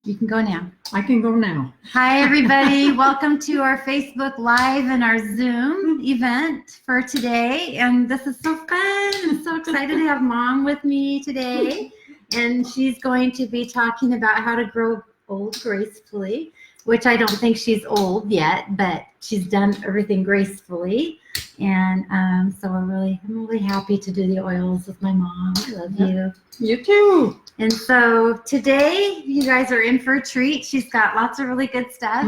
You can go now. I can go now. Hi, everybody. Welcome to our Facebook Live and our Zoom event for today. And this is so fun. I'm so excited to have Mom with me today. And she's going to be talking about how to grow old gracefully, which I don't think she's old yet, but she's done everything gracefully. And so I'm really happy to do the oils with my mom. I love you. You too. And so today you guys are in for a treat. She's got lots of really good stuff.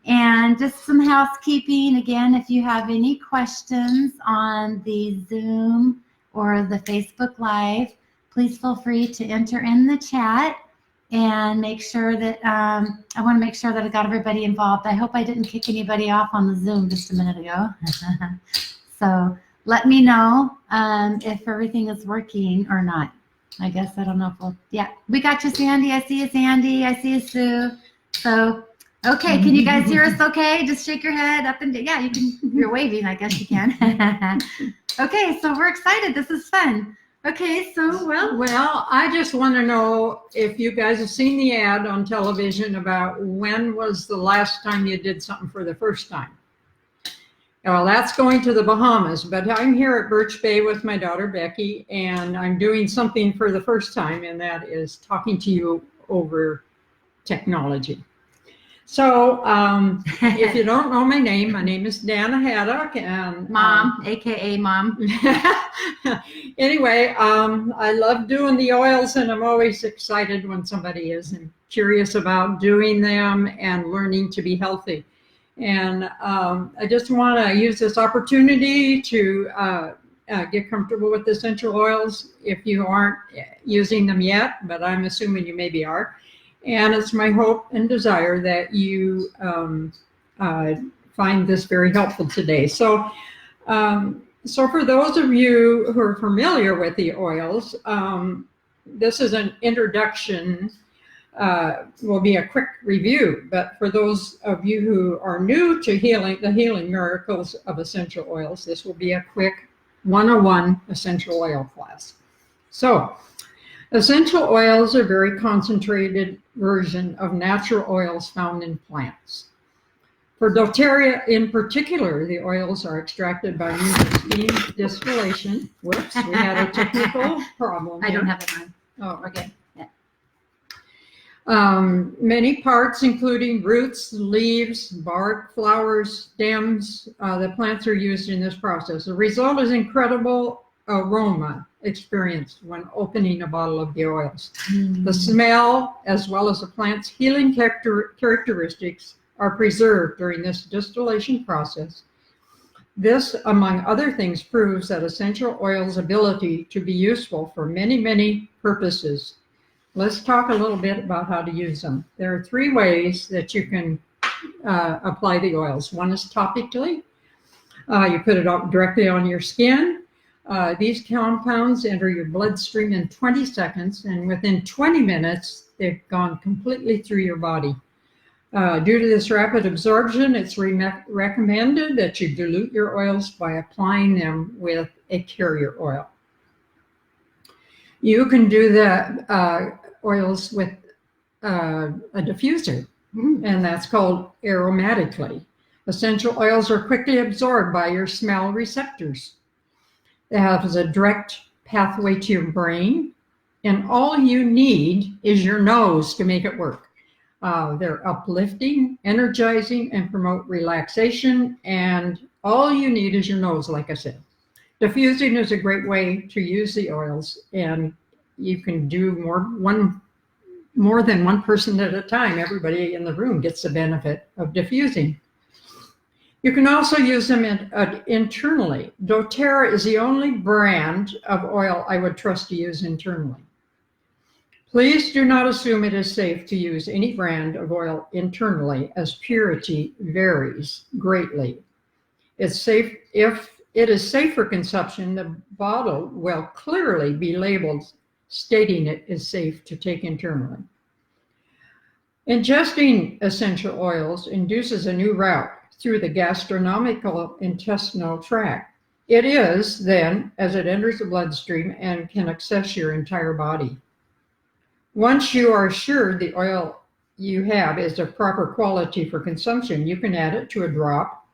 And just some housekeeping. Again, if you have any questions on the Zoom or the Facebook Live, please feel free to enter in the chat and make sure that I want to make sure that I got everybody involved. I hope I didn't kick anybody off on the Zoom just a minute ago. So let me know if everything is working or not. I guess I don't know if we'll, yeah, we got you, Sandy. I see you, Sandy. I see you, Sue. So, okay, can you guys hear us okay? Just shake your head up and down. Yeah, you can, you're waving, I guess you can. Okay, so we're excited. This is fun. Okay, so, Well, I just want to know if you guys have seen the ad on television about when was the last time you did something for the first time. Well, that's going to the Bahamas, but I'm here at Birch Bay with my daughter, Becky, and I'm doing something for the first time, and that is talking to you over technology. So if you don't know my name is Danna Haddock. And Mom, AKA Mom. Anyway, I love doing the oils, and I'm always excited when somebody is and curious about doing them and learning to be healthy. And I just want to use this opportunity to get comfortable with essential oils if you aren't using them yet, but I'm assuming you maybe are. And it's my hope and desire that you find this very helpful today. So, so for those of you who are familiar with the oils, this is an introduction. Will be a quick review, but for those of you who are new to the healing miracles of essential oils, this will be a quick 101 essential oil class. So, essential oils are a very concentrated version of natural oils found in plants. For doTERRA in particular, the oils are extracted by means of steam distillation. Whoops, we had a technical problem. I don't have it on. Oh, okay. Many parts, including roots, leaves, bark, flowers, stems, the plants are used in this process. The result is incredible aroma experienced when opening a bottle of the oils. The smell, as well as the plant's healing characteristics, are preserved during this distillation process. This, among other things, proves that essential oils' ability to be useful for many, many purposes. Let's talk a little bit about how to use them. There are three ways that you can apply the oils. One is topically. You put it directly on your skin. These compounds enter your bloodstream in 20 seconds, and within 20 minutes, they've gone completely through your body. Due to this rapid absorption, it's recommended that you dilute your oils by applying them with a carrier oil. You can do the oils with a diffuser, and that's called aromatically. Essential oils are quickly absorbed by your smell receptors. They have a direct pathway to your brain, and all you need is your nose to make it work. They're uplifting, energizing, and promote relaxation, and all you need is your nose, like I said. Diffusing is a great way to use the oils, and you can do more than one person at a time. Everybody in the room gets the benefit of diffusing. You can also use them internally. doTERRA is the only brand of oil I would trust to use internally. Please do not assume it is safe to use any brand of oil internally, as purity varies greatly. It's safe if it is safe for consumption. The bottle will clearly be labeled stating it is safe to take internally. Ingesting essential oils induces a new route through the gastronomical intestinal tract. It is then, as it enters the bloodstream, and can access your entire body. Once you are assured the oil you have is of proper quality for consumption, you can add it to a drop.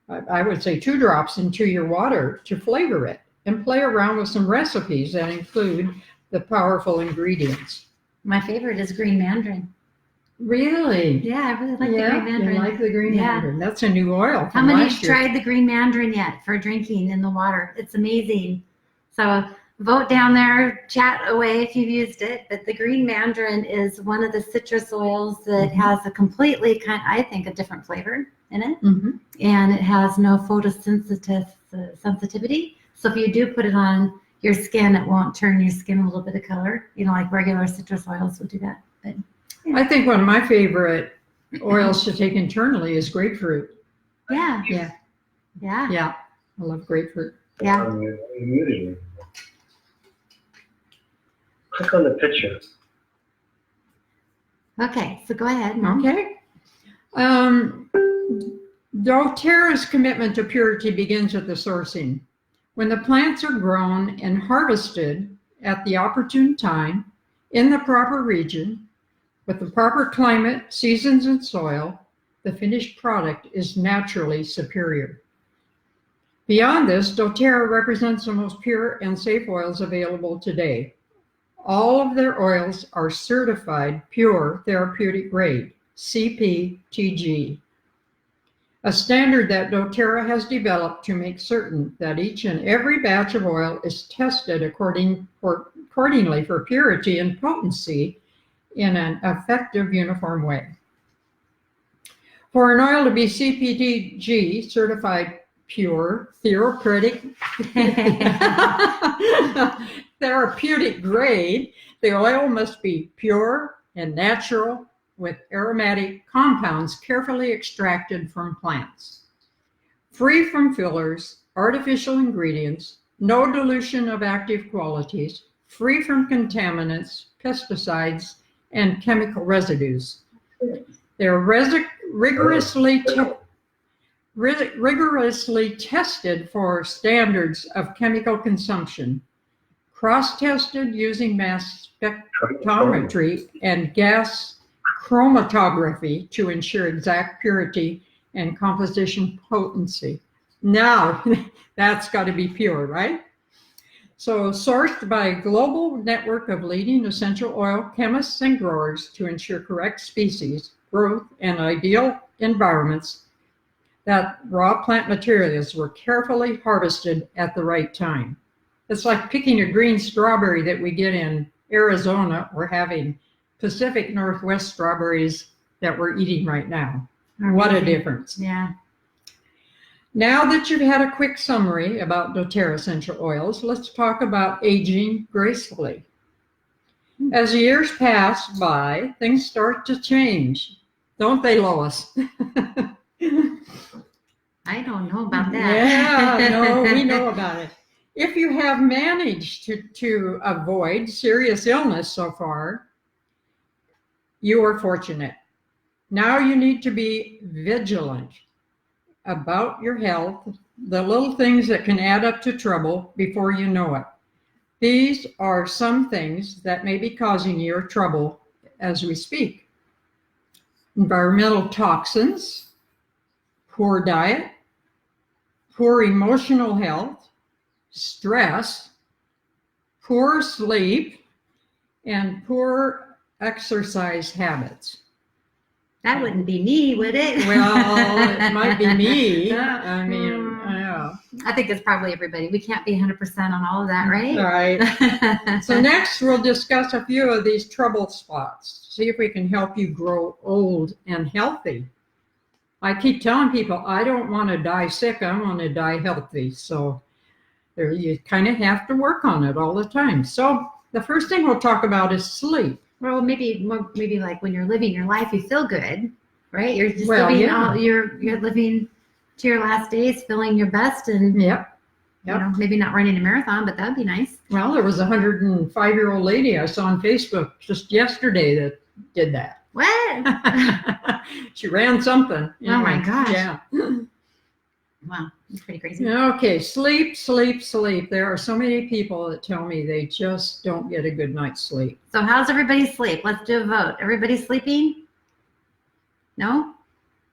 I would say 2 drops into your water to flavor it, and play around with some recipes that include the powerful ingredients. My favorite is green mandarin. Really? Yeah, I really like the green mandarin. You like the green mandarin. That's a new oil. How many have tried the green mandarin yet for drinking in the water? It's amazing. So vote down there, chat away if you've used it. But the green mandarin is one of the citrus oils that has a completely I think, a different flavor in it. And it has no sensitivity. So if you do put it on your skin, it won't turn your skin a little bit of color. Like regular citrus oils will do that. But yeah. I think one of my favorite oils to take internally is grapefruit. Yeah. I love grapefruit. Yeah. Click on the picture. Okay, so go ahead. Okay. doTERRA's commitment to purity begins at the sourcing. When the plants are grown and harvested at the opportune time, in the proper region, with the proper climate, seasons, and soil, the finished product is naturally superior. Beyond this, doTERRA represents the most pure and safe oils available today. All of their oils are certified pure therapeutic grade, CPTG, a standard that doTERRA has developed to make certain that each and every batch of oil is tested accordingly for purity and potency in an effective, uniform way. For an oil to be CPTG certified pure, therapeutic grade, the oil must be pure and natural with aromatic compounds carefully extracted from plants. Free from fillers, artificial ingredients, no dilution of active qualities, free from contaminants, pesticides, and chemical residues. They're rigorously tested for standards of chemical consumption, cross-tested using mass spectrometry and gas chromatography to ensure exact purity and composition potency. Now, that's got to be pure, right? So sourced by a global network of leading essential oil chemists and growers to ensure correct species, growth, and ideal environments, that raw plant materials were carefully harvested at the right time. It's like picking a green strawberry that we get in Arizona or having Pacific Northwest strawberries that we're eating right now. Amazing. What a difference. Yeah. Now that you've had a quick summary about doTERRA essential oils, let's talk about aging gracefully. As the years pass by, things start to change, don't they, Lois? I don't know about that. Yeah, no, we know about it. If you have managed to avoid serious illness so far, you are fortunate. Now you need to be vigilant about your health, the little things that can add up to trouble before you know it. These are some things that may be causing you trouble as we speak. Environmental toxins, poor diet, poor emotional health, stress, poor sleep, and poor exercise habits. That wouldn't be me, would it? Well, it might be me. I mean, yeah. I think it's probably everybody. We can't be 100% on all of that, right? Right. So next we'll discuss a few of these trouble spots. See if we can help you grow old and healthy. I keep telling people I don't want to die sick. I want to die healthy. So there, you kind of have to work on it all the time. So the first thing we'll talk about is sleep. Well, maybe like when you're living your life, you feel good, right? You're just you're living to your last days, feeling your best, and you know, maybe not running a marathon, but that'd be nice. Well, there was a 105-year-old lady I saw on Facebook just yesterday that did that. What? She ran something. Oh my gosh. Yeah. Wow, that's pretty crazy. Okay, sleep. There are so many people that tell me they just don't get a good night's sleep. So how's everybody's sleep? Let's do a vote. Everybody sleeping? No?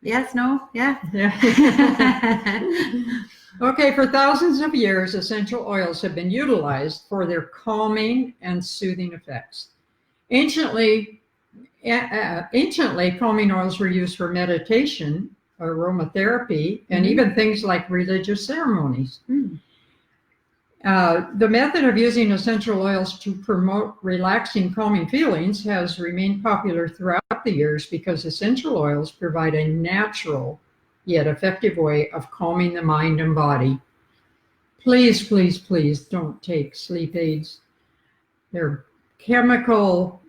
Yes, no, yeah. Yeah. Okay, for thousands of years, essential oils have been utilized for their calming and soothing effects. Anciently, calming oils were used for meditation, aromatherapy, and even things like religious ceremonies. The method of using essential oils to promote relaxing, calming feelings has remained popular throughout the years because essential oils provide a natural yet effective way of calming the mind and body. Please, please, please don't take sleep aids. They're chemical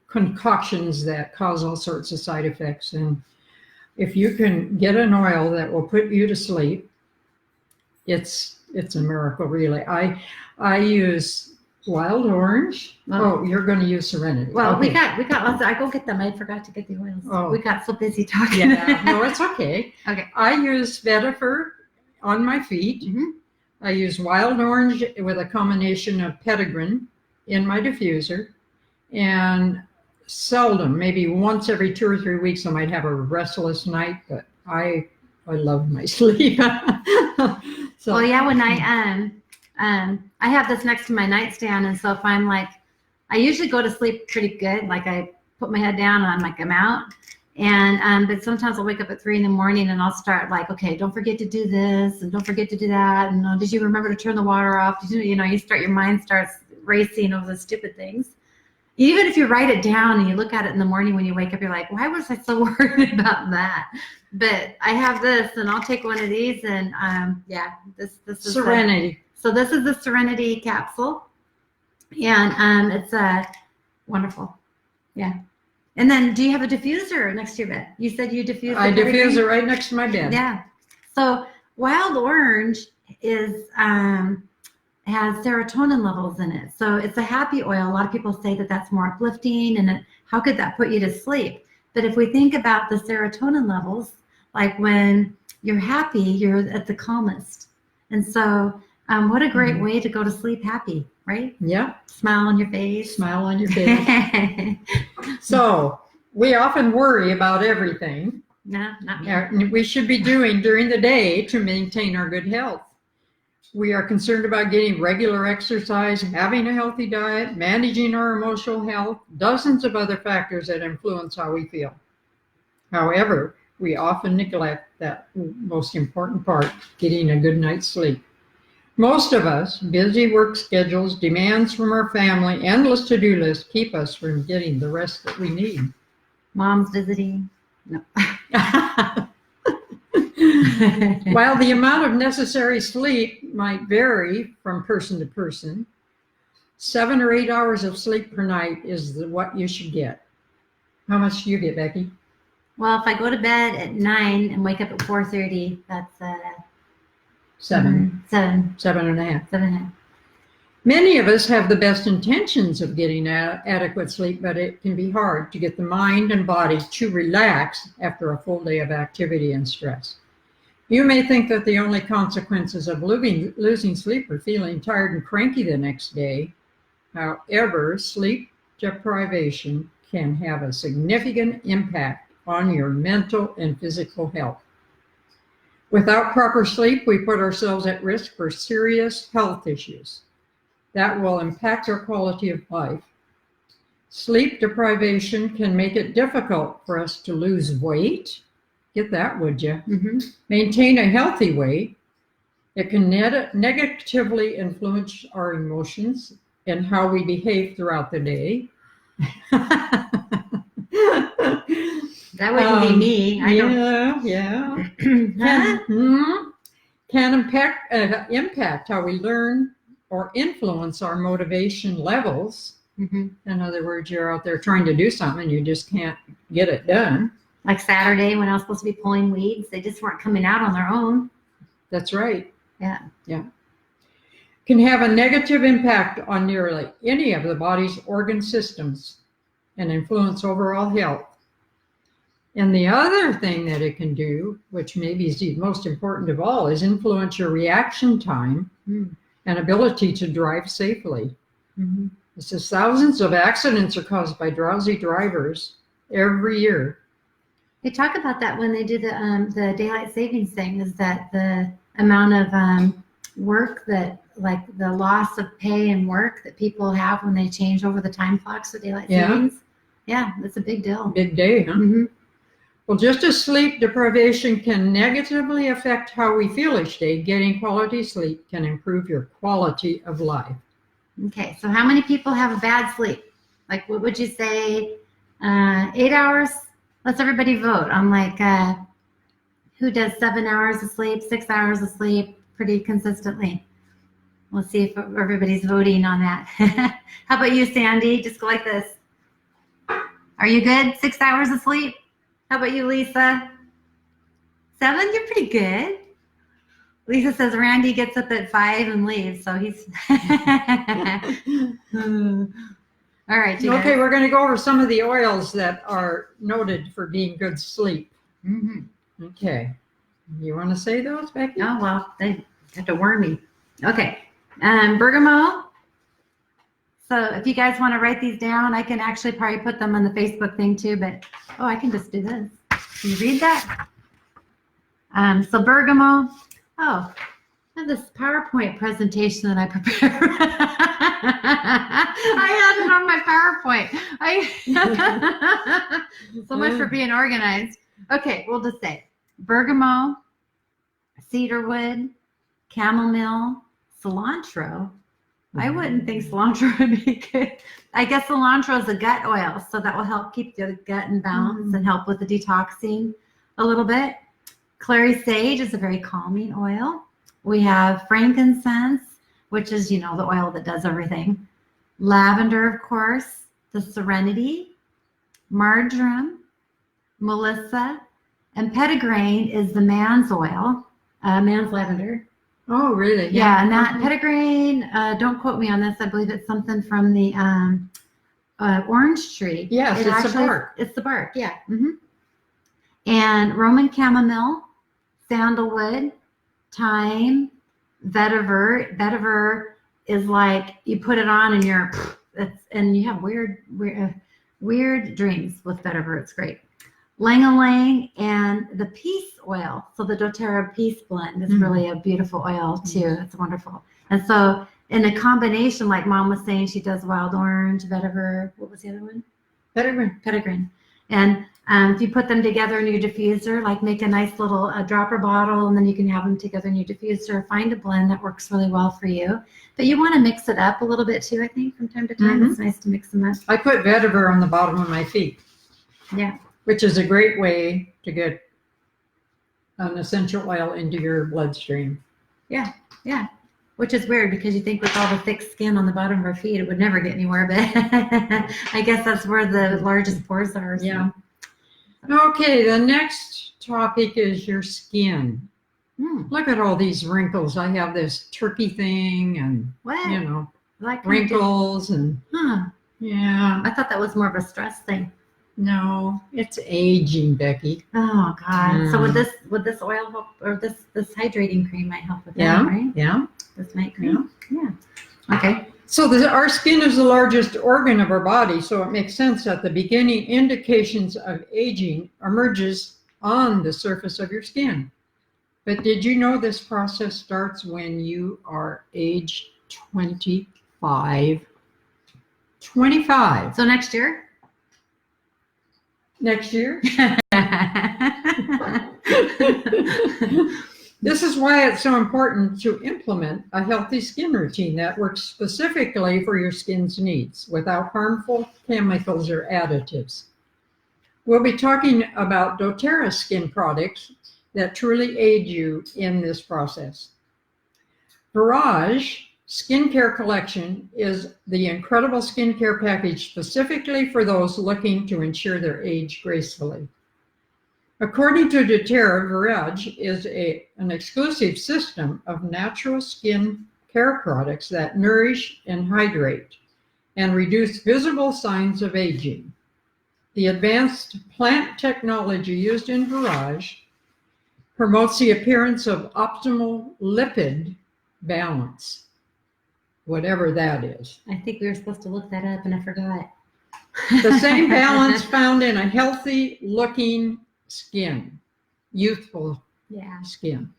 concoctions that cause all sorts of side effects. And if you can get an oil that will put you to sleep, it's a miracle, really. I use wild orange. Oh, you're going to use Serenity. Well, okay. we got lots. I go get them. I forgot to get the oils. Oh. We got so busy talking. Yeah, no, it's okay. Okay. I use vetiver on my feet. I use wild orange with a combination of petitgreen in my diffuser, and seldom, maybe once every 2 or 3 weeks, I might have a restless night, but I love my sleep. So, well, yeah, when I have this next to my nightstand, and so if I'm like, I usually go to sleep pretty good. Like I put my head down and I'm out. And but sometimes I'll wake up at 3 in the morning and I'll start like, okay, don't forget to do this and don't forget to do that. And did you remember to turn the water off? Your mind starts racing over the stupid things. Even if you write it down and you look at it in the morning when you wake up, you're like, why was I so worried about that? But I have this, and I'll take one of these, and this is Serenity. So this is the Serenity capsule, and it's wonderful. Yeah. And then, do you have a diffuser next to your bed? You said you diffuse. I diffuse it right next to my bed. Yeah. So wild orange is has serotonin levels in it, so it's a happy oil. A lot of people say that that's more uplifting, and how could that put you to sleep? But if we think about the serotonin levels, like when you're happy, you're at the calmest, and so what a great way to go to sleep happy, right? Yeah. Smile on your face. Smile on your face. So we often worry about everything. No, not me. We should be doing during the day to maintain our good health. We are concerned about getting regular exercise, having a healthy diet, managing our emotional health, dozens of other factors that influence how we feel. However, we often neglect that most important part, getting a good night's sleep. Most of us, busy work schedules, demands from our family, endless to-do lists keep us from getting the rest that we need. Mom's visiting. No. While the amount of necessary sleep might vary from person to person, 7 or 8 hours of sleep per night is what you should get. How much do you get, Becky? Well, if I go to bed at 9 and wake up at 4:30, that's 7. 7. 7.5. 7.5. Many of us have the best intentions of getting adequate sleep, but it can be hard to get the mind and body to relax after a full day of activity and stress. You may think that the only consequences of losing sleep are feeling tired and cranky the next day. However, sleep deprivation can have a significant impact on your mental and physical health. Without proper sleep, we put ourselves at risk for serious health issues that will impact our quality of life. Sleep deprivation can make it difficult for us to lose weight. Get that, would you? Maintain a healthy weight. It can negatively influence our emotions and how we behave throughout the day. That wouldn't be me. Can impact how we learn or influence our motivation levels. In other words, you're out there trying to do something, you just can't get it done. Like Saturday when I was supposed to be pulling weeds, they just weren't coming out on their own. That's right. Yeah. Can have a negative impact on nearly any of the body's organ systems and influence overall health. And the other thing that it can do, which maybe is the most important of all, is influence your reaction time and ability to drive safely. It says thousands of accidents are caused by drowsy drivers every year. They talk about that when they do the daylight savings thing, is that the amount of work that, like the loss of pay and work that people have when they change over the time clocks with daylight savings. Yeah, that's a big deal. Big day, huh? Mm-hmm. Well, just as sleep deprivation can negatively affect how we feel each day, getting quality sleep can improve your quality of life. Okay, so how many people have a bad sleep? Like, what would you say? 8 hours? Let's everybody vote on like who does 7 hours of sleep, 6 hours of sleep pretty consistently. We'll see if everybody's voting on that. How about you, Sandy? Just go like this. Are you good? 6 hours of sleep? How about you, Lisa? 7? You're pretty good. Lisa says Randy gets up at 5 and leaves, so he's... All right. Okay, we're going to go over some of the oils that are noted for being good sleep. Mm-hmm. Okay. You want to say those, Becky? Oh, well, they have to warn me. Okay. Bergamot. So if you guys want to write these down, I can actually probably put them on the Facebook thing too, but, oh, I can just do this. Can you read that? So bergamot. Oh, I have this PowerPoint presentation that I prepared. I had it on my PowerPoint. So much for being organized. Okay, we'll just say bergamot, cedarwood, chamomile, cilantro. I wouldn't think cilantro would be good. I guess cilantro is a gut oil, so that will help keep the gut in balance and help with the detoxing a little bit. Clary sage is a very calming oil. We have frankincense, which is, the oil that does everything. Lavender, of course, the serenity, marjoram, melissa, and petitgrain is the man's oil, man's lavender. Oh, really? Yeah, and that petitgrain, don't quote me on this. I believe it's something from the orange tree. Yes, it's the bark. It's the bark, yeah. Mm-hmm. And Roman chamomile, sandalwood, thyme, vetiver. Vetiver is like you put it on and and you have weird dreams with vetiver. It's great. Lang-a-lang and the peace oil. So the doTERRA peace blend is really a beautiful oil too. It's wonderful. And so in a combination, like Mom was saying, she does wild orange, vetiver. What was the other one? Petitgrain. And if you put them together in your diffuser, like make a nice little dropper bottle, and then you can have them together in your diffuser. Find a blend that works really well for you. But you want to mix it up a little bit too, I think, from time to time. It's nice to mix them up. I put vetiver on the bottom of my feet. Yeah. Which is a great way to get an essential oil into your bloodstream. Yeah. Which is weird because you think with all the thick skin on the bottom of our feet, it would never get anywhere. But I guess that's where the largest pores are. So. Yeah. Okay, the next topic is your skin. Look at all these wrinkles. I have this turkey thing and, like wrinkles and, yeah. I thought that was more of a stress thing. No, it's aging, Becky. Oh God! So would this oil help, or this hydrating cream might help with that, right? Yeah. This night cream. Yeah. Okay. So our skin is the largest organ of our body, so it makes sense that the beginning indications of aging emerges on the surface of your skin. But did you know this process starts when you are age 25? 25. So next year? Next year? This is why it's so important to implement a healthy skin routine that works specifically for your skin's needs without harmful chemicals or additives. We'll be talking about doTERRA skin products that truly aid you in this process. Barrage Skincare Collection is the incredible skincare package specifically for those looking to ensure their age gracefully. According to doTERRA, Barrage is an exclusive system of natural skin care products that nourish and hydrate and reduce visible signs of aging. The advanced plant technology used in Barrage promotes the appearance of optimal lipid balance, whatever that is. I think we were supposed to look that up and I forgot. The same balance found in a healthy looking skin, youthful Yeah. skin.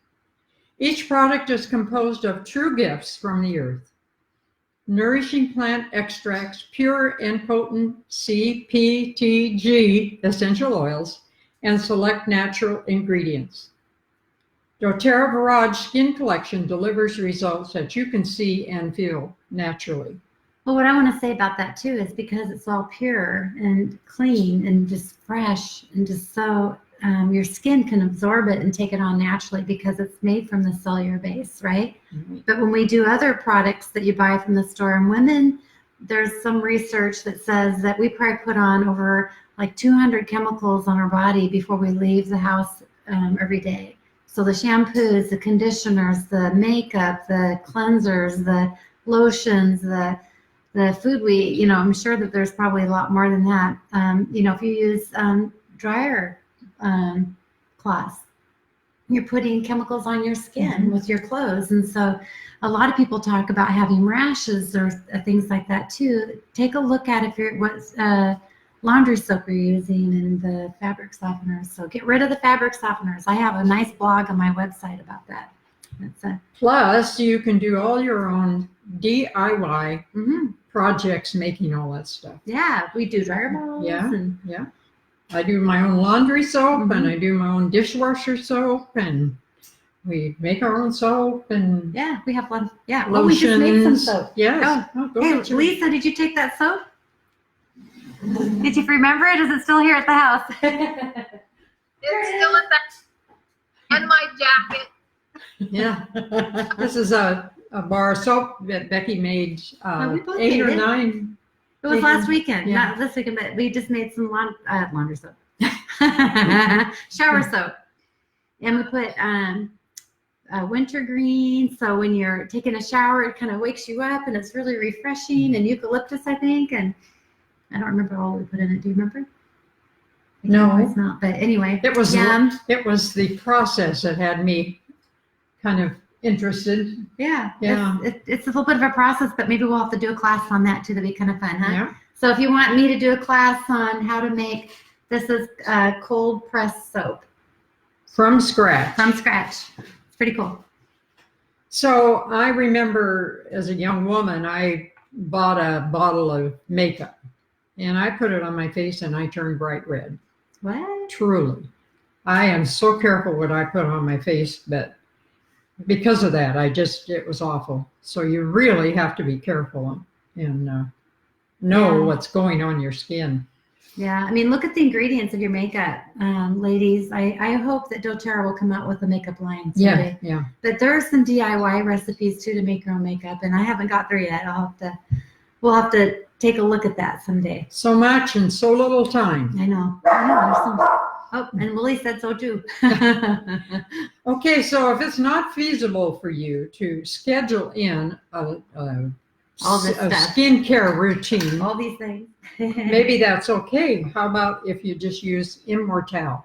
Each product is composed of true gifts from the earth. Nourishing plant extracts, pure and potent CPTG essential oils, and select natural ingredients. doTERRA Barrage Skin Collection delivers results that you can see and feel naturally. Well, what I want to say about that too is because it's all pure and clean and just fresh and just so your skin can absorb it and take it on naturally because it's made from the cellular base, right? Mm-hmm. But when we do other products that you buy from the store, and women, there's some research that says that we probably put on over like 200 chemicals on our body before we leave the house every day. So the shampoos, the conditioners, the makeup, the cleansers, the lotions, the food we, I'm sure that there's probably a lot more than that. If you use dryer cloths, you're putting chemicals on your skin with your clothes. And so a lot of people talk about having rashes or things like that too. Take a look at what laundry soap you're using and the fabric softeners. So get rid of the fabric softeners. I have a nice blog on my website about that. Plus, you can do all your own DIY projects making all that stuff. Yeah, we do dryer balls. Yeah. I do my own laundry soap and I do my own dishwasher soap and we make our own soap and yeah, we have one. Yeah, lotions. We just made some soap. Yes. Hey, Lisa, did you take that soap? Did you remember it? Is it still here at the house? It's still at that and my jacket. Yeah. This is a bar of soap that Becky made 8 or 9. It was last weekend, Yeah. not this weekend, but we just made some laundry soap. Shower soap. And we put wintergreen, so when you're taking a shower, it kind of wakes you up and it's really refreshing, and eucalyptus, I think, and I don't remember all we put in it. Do you remember? No. It's not, but anyway. It was yum. It was the process that had me kind of interested. Yeah. Yeah. It's a little bit of a process, but maybe we'll have to do a class on that too. That'd be kind of fun, huh? Yeah. So if you want me to do a class on how to make, this is cold pressed soap. From scratch. From scratch. It's pretty cool. So I remember as a young woman, I bought a bottle of makeup and I put it on my face and I turned bright red. What? Truly. I am so careful what I put on my face, but because of that, it was awful. So you really have to be careful and know what's going on your skin. Yeah, I mean, look at the ingredients of your makeup, ladies. I hope that doTERRA will come out with a makeup line someday. Yeah. But there are some DIY recipes too to make your own makeup, and I haven't got there yet. We'll have to take a look at that someday. So much in so little time. I know. There's some. Oh, and Willie said so too. Okay, so if it's not feasible for you to schedule in a skincare routine, all these things, maybe that's okay. How about if you just use Immortelle?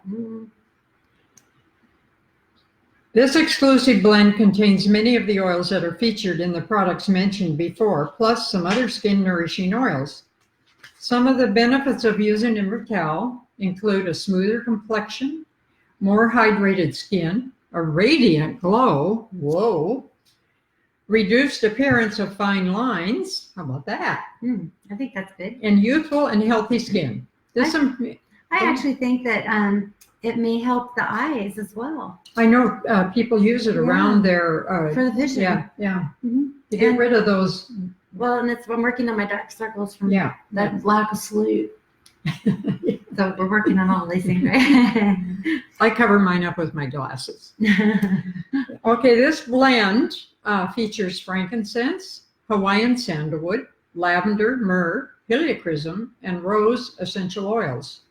This exclusive blend contains many of the oils that are featured in the products mentioned before, plus some other skin nourishing oils. Some of the benefits of using Immortelle include a smoother complexion, more hydrated skin, a radiant glow, reduced appearance of fine lines, how about that? I think that's good. And youthful and healthy skin. I actually think that it may help the eyes as well. I know people use it around their... for the vision. Yeah. To get rid of those... Well, and I'm working on my dark circles from that lack of sleep. So we're working on all these things, right? I cover mine up with my glasses. Okay, this blend features frankincense, Hawaiian sandalwood, lavender, myrrh, heliochrysum, and rose essential oils.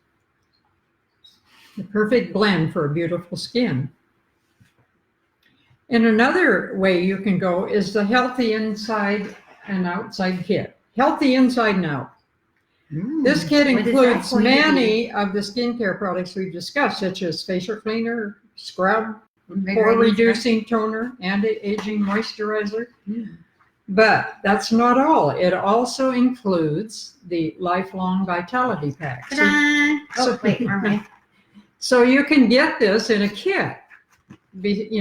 The perfect blend for a beautiful skin. And another way you can go is the healthy inside and outside kit. Healthy inside and out. This kit includes many of the skincare products we've discussed, such as facial cleaner, scrub, pore reducing toner, anti-aging moisturizer. But that's not all. It also includes the lifelong vitality pack. So you can get this in a kit. You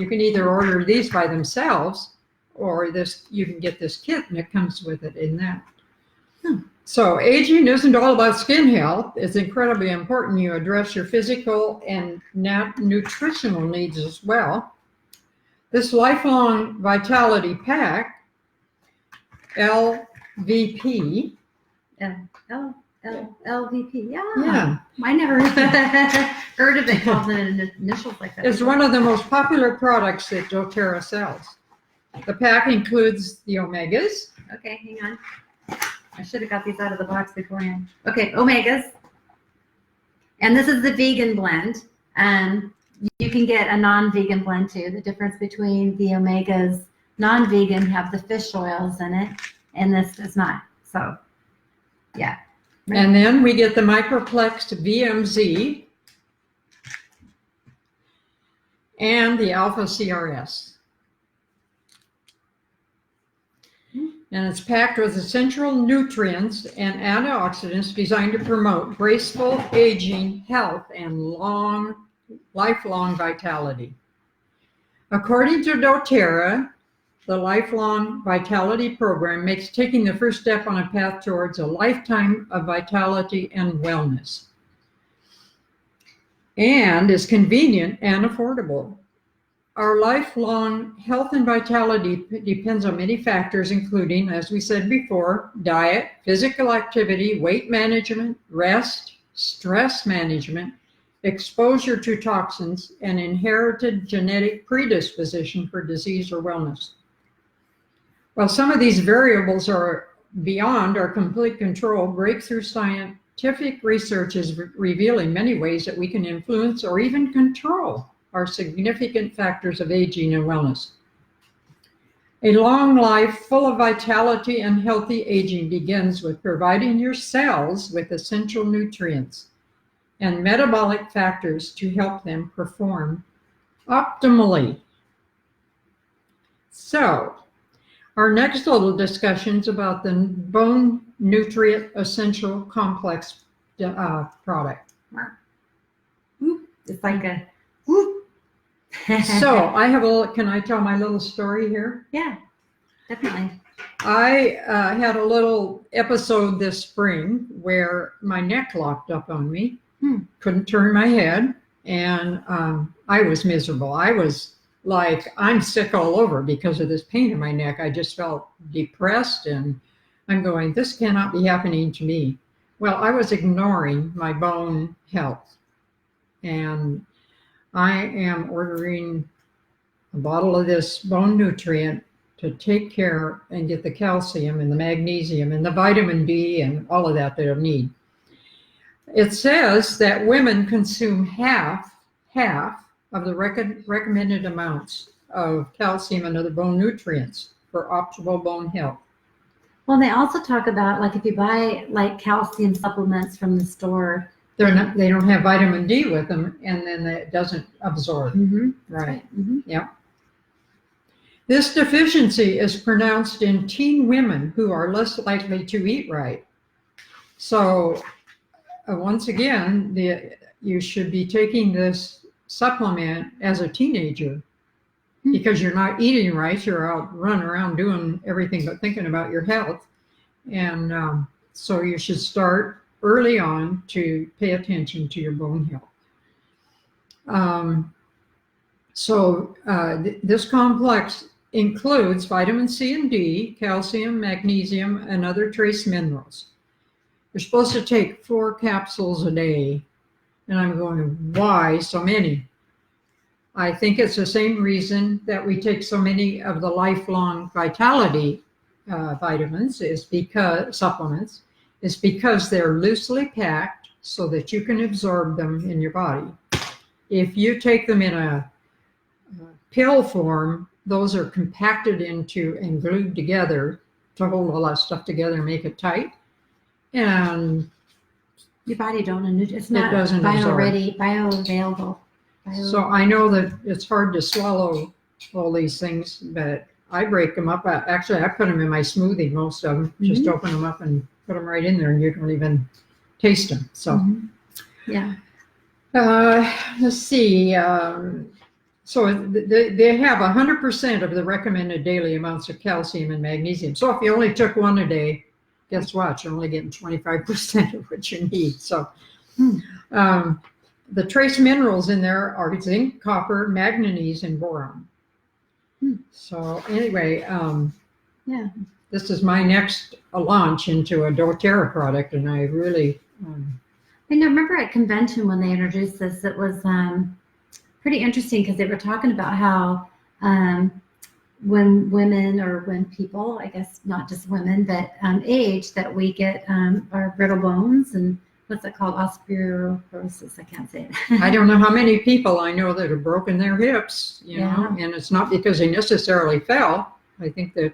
can either order these by themselves, or you can get this kit and it comes with it in that. So aging isn't all about skin health. It's incredibly important you address your physical and nutritional needs as well. This Lifelong Vitality Pack, LVP. LVP, Yeah. I never heard of it called the initials like that. It's one of the most popular products that doTERRA sells. The pack includes the omegas. Okay, hang on. I should have got these out of the box beforehand. Okay, omegas. And this is the vegan blend. You can get a non-vegan blend too. The difference between the omegas non-vegan have the fish oils in it, and this does not. So, yeah. And then we get the Microplex VMZ and the Alpha CRS. And it's packed with essential nutrients and antioxidants designed to promote graceful aging, health, and lifelong vitality. According to doTERRA, the Lifelong Vitality Program makes taking the first step on a path towards a lifetime of vitality and wellness, and is convenient and affordable. Our lifelong health and vitality depends on many factors, including, as we said before, diet, physical activity, weight management, rest, stress management, exposure to toxins, and inherited genetic predisposition for disease or wellness. While some of these variables are beyond our complete control, breakthrough scientific research is revealing many ways that we can influence or even control our significant factors of aging and wellness. A long life full of vitality and healthy aging begins with providing your cells with essential nutrients and metabolic factors to help them perform optimally. So, our next little discussion is about the Bone Nutrient Essential Complex product. It's like a So can I tell my little story here? Yeah, definitely. I had a little episode this spring where my neck locked up on me. Couldn't turn my head, and I was miserable. I was like, I'm sick all over because of this pain in my neck. I just felt depressed, and I'm going, this cannot be happening to me. Well, I was ignoring my bone health, and I am ordering a bottle of this bone nutrient to take care and get the calcium and the magnesium and the vitamin D and all of that I need. It says that women consume half of the recommended amounts of calcium and other bone nutrients for optimal bone health. Well, they also talk about, like, if you buy like calcium supplements from the store, They don't have vitamin D with them, and then it doesn't absorb. Right. Yeah. This deficiency is pronounced in teen women who are less likely to eat right. So once again, you should be taking this supplement as a teenager because you're not eating right. You're out running around doing everything but thinking about your health. And so you should start early on to pay attention to your bone health. This complex includes vitamin C and D, calcium, magnesium, and other trace minerals. You're supposed to take 4 capsules a day. And I'm going, why so many? I think it's the same reason that we take so many of the lifelong vitality vitamins supplements is because they're loosely packed so that you can absorb them in your body. If you take them in a pill form, those are compacted into and glued together to hold all that stuff together and make it tight. And your body it's not doesn't bioavailable. So I know that it's hard to swallow all these things, but I break them up. Actually, I put them in my smoothie, most of them. Just open them up and put them right in there, and you don't even taste them. So, yeah. Let's see. So they have 100% of the recommended daily amounts of calcium and magnesium. So if you only took one a day, guess what? You're only getting 25% of what you need. So the trace minerals in there are zinc, copper, manganese, and boron. So anyway, Yeah. this is my next launch into a doTERRA product, and I really I know, remember at convention when they introduced this, it was pretty interesting because they were talking about how when women or when people, I guess not just women, but age, that we get our brittle bones and what's it called? Osteoporosis. I can't say it. I don't know how many people I know that have broken their hips, you Yeah. know, and it's not because they necessarily fell. I think that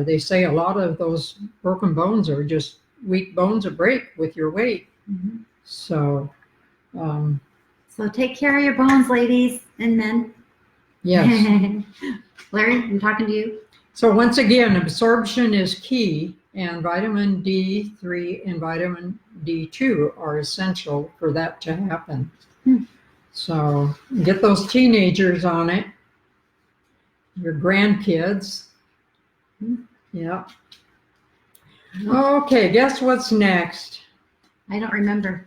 they say a lot of those broken bones are just weak bones that break with your weight. Mhm. So, So take care of your bones, ladies and men. yes. Larry, I'm talking to you. So once again, absorption is key, and vitamin D3 and vitamin D2 are essential for that to happen. So get those teenagers on it, your grandkids. Yeah. Okay, guess what's next? I don't remember.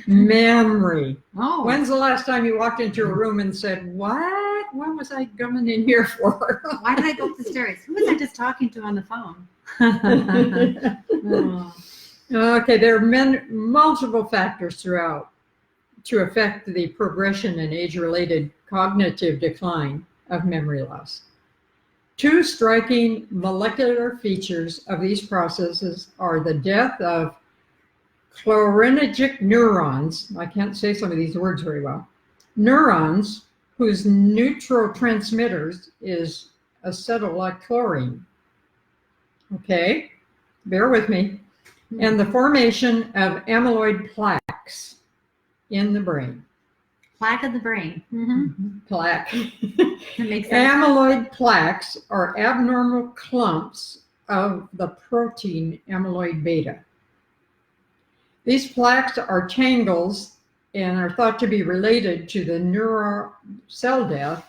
Memory. Oh. When's the last time you walked into a room and said, what? What was I coming in here for? Why did I go up the stairs? Who was I just talking to on the phone? Oh. Okay, there are multiple factors throughout to affect the progression and age-related cognitive decline of memory loss. Two striking molecular features of these processes are the death of cholinergic neurons. I can't say some of these words very well. Neurons whose neurotransmitters is acetylchlorine. Okay, bear with me. And the formation of amyloid plaques in the brain. Plaque of the brain. Mm-hmm. Plaque. That makes sense. Amyloid plaques are abnormal clumps of the protein amyloid beta. These plaques are tangles and are thought to be related to the neural cell death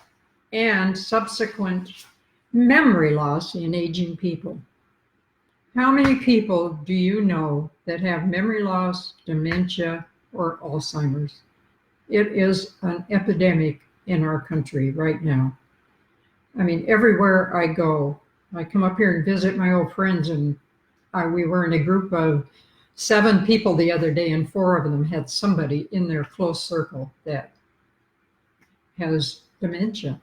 and subsequent memory loss in aging people. How many people do you know that have memory loss, dementia, or Alzheimer's? It is an epidemic in our country right now. I mean, everywhere I go, I come up here and visit my old friends, and we were in a group of 7 people the other day, and 4 of them had somebody in their close circle that has dementia.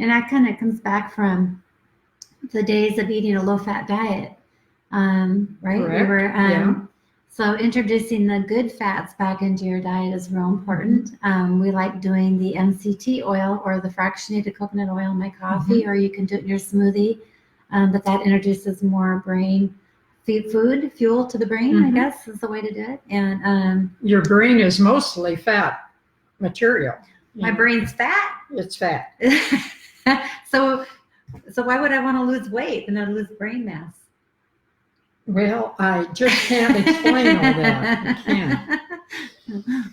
And that kind of comes back from the days of eating a low-fat diet, right? Correct. We were, Yeah. So introducing the good fats back into your diet is real important. We like doing the MCT oil or the fractionated coconut oil in my coffee, or you can do it in your smoothie. But that introduces more brain fuel to the brain, I guess is the way to do it. And your brain is mostly fat material. my brain's fat. It's fat. So why would I want to lose weight and not lose brain mass? Well, I just can't explain all that. I can't.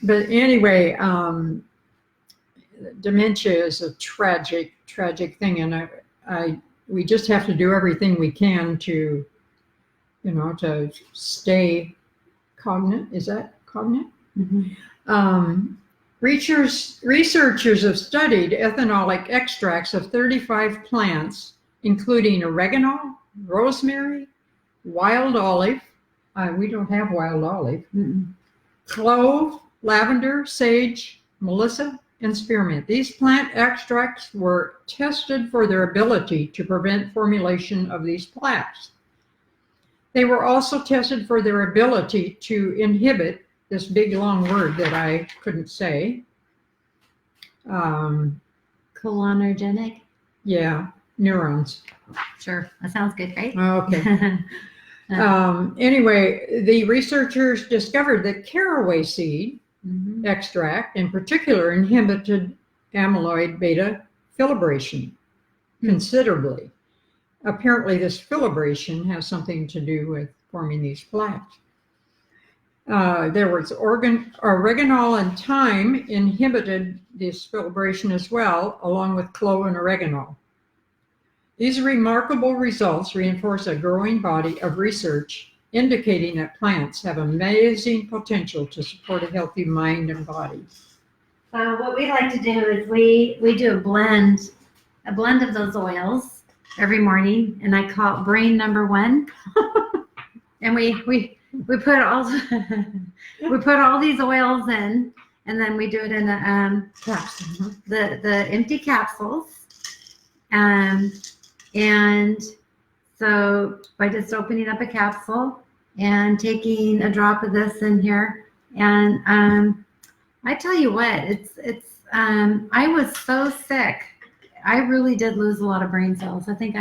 But anyway, dementia is a tragic thing, and we just have to do everything we can to, to stay cognate. Is that cognate? Researchers have studied ethanolic extracts of 35 plants, including oregano, rosemary, wild olive. We don't have wild olive. Clove, lavender, sage, melissa, and spearmint. These plant extracts were tested for their ability to prevent formulation of these plaques. They were also tested for their ability to inhibit this big long word that I couldn't say. Cholinergic. Yeah, neurons. Sure, that sounds good, right? Okay. Anyway, the researchers discovered that caraway seed extract in particular inhibited amyloid beta filibration considerably. Apparently this filibration has something to do with forming these plaques. There was oregano and thyme inhibited this filtration as well, along with clove and oregano. These remarkable results reinforce a growing body of research indicating that plants have amazing potential to support a healthy mind and body. So what we like to do is we do a blend of those oils every morning, and I call it brain number 1. And we put all these oils in, and then we do it in the empty capsules. And so by just opening up a capsule and taking a drop of this in here, and I tell you what, I was so sick. I really did lose a lot of brain cells. I think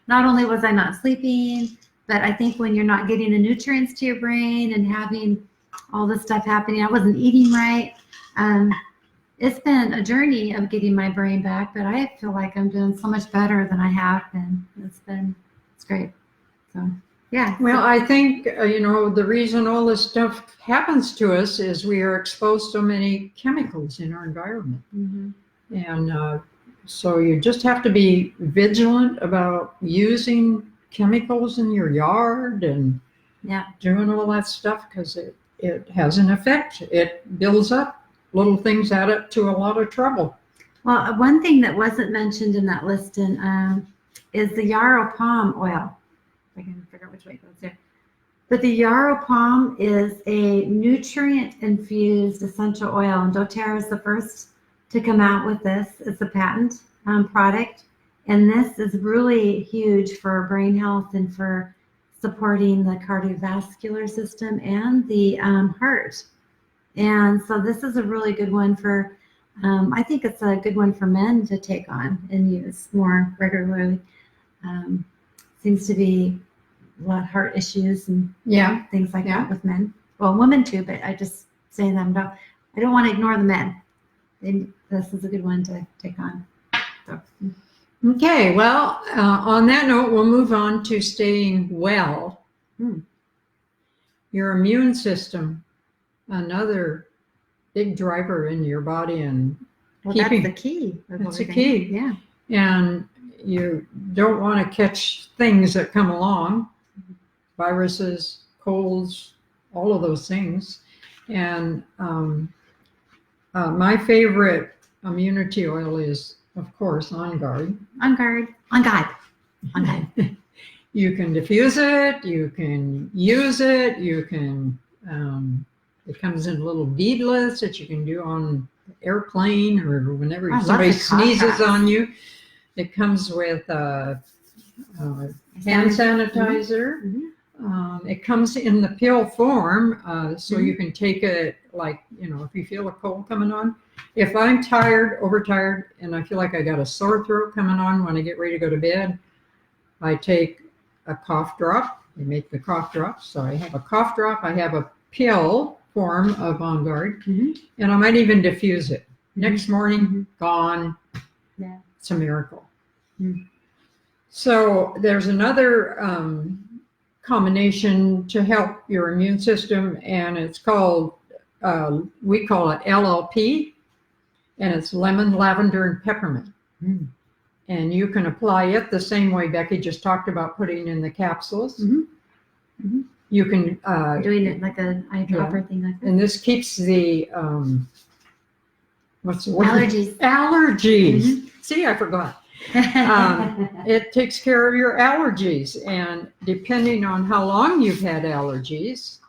not only was I not sleeping, but I think when you're not getting the nutrients to your brain and having all this stuff happening, I wasn't eating right. It's been a journey of getting my brain back, but I feel like I'm doing so much better than I have been. It's great. So, yeah. Well, I think, the reason all this stuff happens to us is we are exposed to so many chemicals in our environment. Mm-hmm. And so you just have to be vigilant about using chemicals in your yard and doing all that stuff, because it has an effect. It builds up. Little things add up to a lot of trouble. Well, one thing that wasn't mentioned in that listing is the yarrow palm oil. I can figure out which way it goes there. But the yarrow palm is a nutrient-infused essential oil, and doTERRA is the first to come out with this. It's a patent product, and this is really huge for brain health and for supporting the cardiovascular system and the heart. And so this is a really good one for, I think it's a good one for men to take on and use more regularly. Seems to be a lot of heart issues and things like that with men. Well, women too, but I just say them, I don't want to ignore the men. This is a good one to take on. So. Okay, well, on that note, we'll move on to staying well. Your immune system. Another big driver in your body, and keeping, that's the key. That's the key. Yeah. And you don't want to catch things that come along, viruses, colds, all of those things. And my favorite immunity oil is, of course, On Guard. On Guard. On God. On God. You can diffuse it. You can use it. You can. It comes in little beadlets that you can do on the airplane or whenever somebody sneezes on you. It comes with hand sanitizer. Mm-hmm. It comes in the pill form, so you can take it like, if you feel a cold coming on. If I'm tired, overtired, and I feel like I got a sore throat coming on when I get ready to go to bed, I take a cough drop. They make the cough drops. So I have a cough drop. I have a pill form of On Guard, and I might even diffuse it. Next morning, gone. Yeah. It's a miracle. So there's another combination to help your immune system, and it's called, we call it LLP, and it's lemon, lavender, and peppermint. And you can apply it the same way Becky just talked about putting in the capsules. You can doing it like an eyedropper thing like that. And this keeps the what's the word? Allergies. Allergies. See, I forgot. It takes care of your allergies, and depending on how long you've had allergies,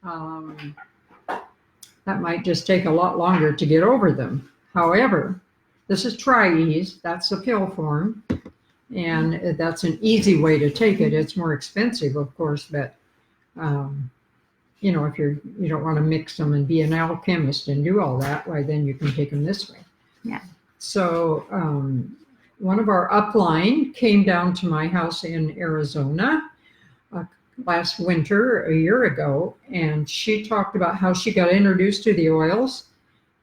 that might just take a lot longer to get over them. However, this is Tri-Ease. That's the pill form, and that's an easy way to take it. It's more expensive, of course, but if you don't want to mix them and be an alchemist and do all that, why then you can take them this way. Yeah. So one of our upline came down to my house in Arizona last winter, a year ago, and she talked about how she got introduced to the oils,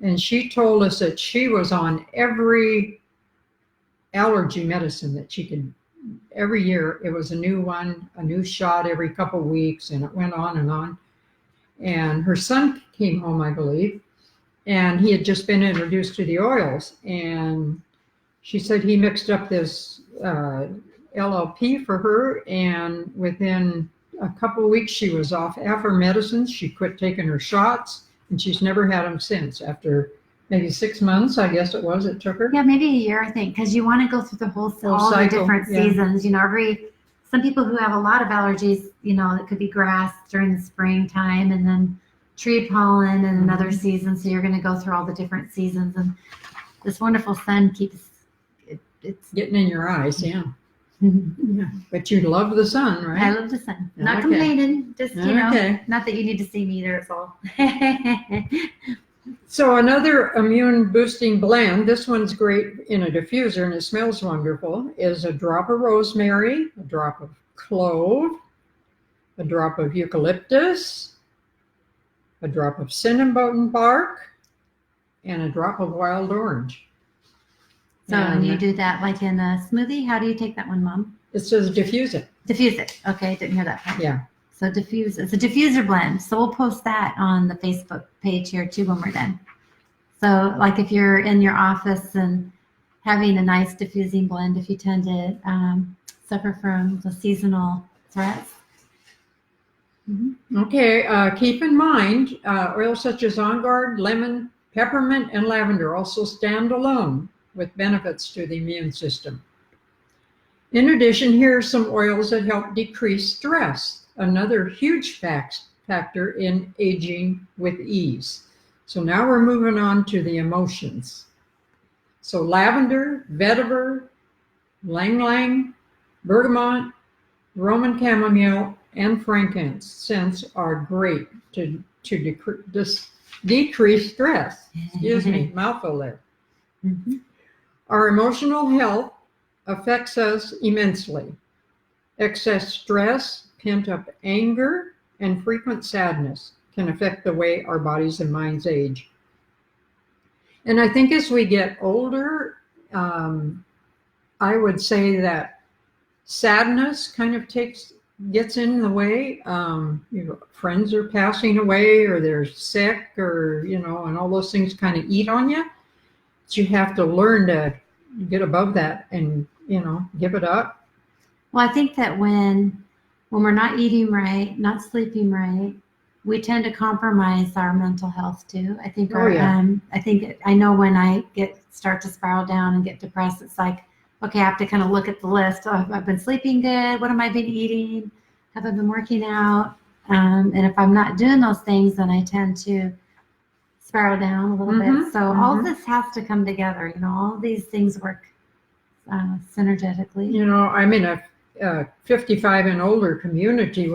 and she told us that she was on every allergy medicine that she could every year it was a new one, a new shot every couple weeks, and it went on and on. And her son came home, I believe, and he had just been introduced to the oils, and she said he mixed up this LLP for her, and within a couple of weeks she was off half her medicines. She quit taking her shots, and she's never had them since. After maybe 6 months, I guess it took her. Yeah, maybe a year, I think, because you want to go through the whole all the cycle, different yeah. seasons. You know, some people who have a lot of allergies, you know, it could be grass during the springtime, and then tree pollen in another season. So you're going to go through all the different seasons, and this wonderful sun keeps it's Getting in your eyes, yeah. Yeah, but you love the sun, right? I love the sun. Not Okay. complaining, just, you know, Okay. not that you need to see me there, it's all. So another immune boosting blend, this one's great in a diffuser and it smells wonderful, is a drop of rosemary, a drop of clove, a drop of eucalyptus, a drop of cinnamon bark, and a drop of wild orange. So and you do that like in a smoothie? How do you take that one, Mom? It says diffuse it. Diffuse it. Okay, didn't hear that part. Yeah. So it's a diffuser blend. So we'll post that on the Facebook page here too when we're done. So like if you're in your office and having a nice diffusing blend, if you tend to suffer from the seasonal threats. Mm-hmm. Okay, keep in mind, oils such as On Guard, lemon, peppermint, and lavender also stand alone with benefits to the immune system. In addition, here are some oils that help decrease stress, another huge factor in aging with ease. So now we're moving on to the emotions. So lavender, vetiver, ylang ylang, bergamot, Roman chamomile, and frankincense are great to decrease stress. Excuse me, mouthful there. Mm-hmm. Our emotional health affects us immensely. Excess stress, pent-up anger, and frequent sadness can affect the way our bodies and minds age. And I think as we get older, I would say that sadness kind of gets in the way. Friends are passing away, or they're sick, or, and all those things kind of eat on you. But you have to learn to get above that and, give it up. Well, I think that when we're not eating right, not sleeping right, we tend to compromise our mental health too. I think I know when I start to spiral down and get depressed, it's like, okay, I have to kind of look at the list. Oh, have I been sleeping good? What am I been eating? Have I been working out? And if I'm not doing those things, then I tend to spiral down a little bit. So all this has to come together. All these things work synergetically. I'm in a 55 and older community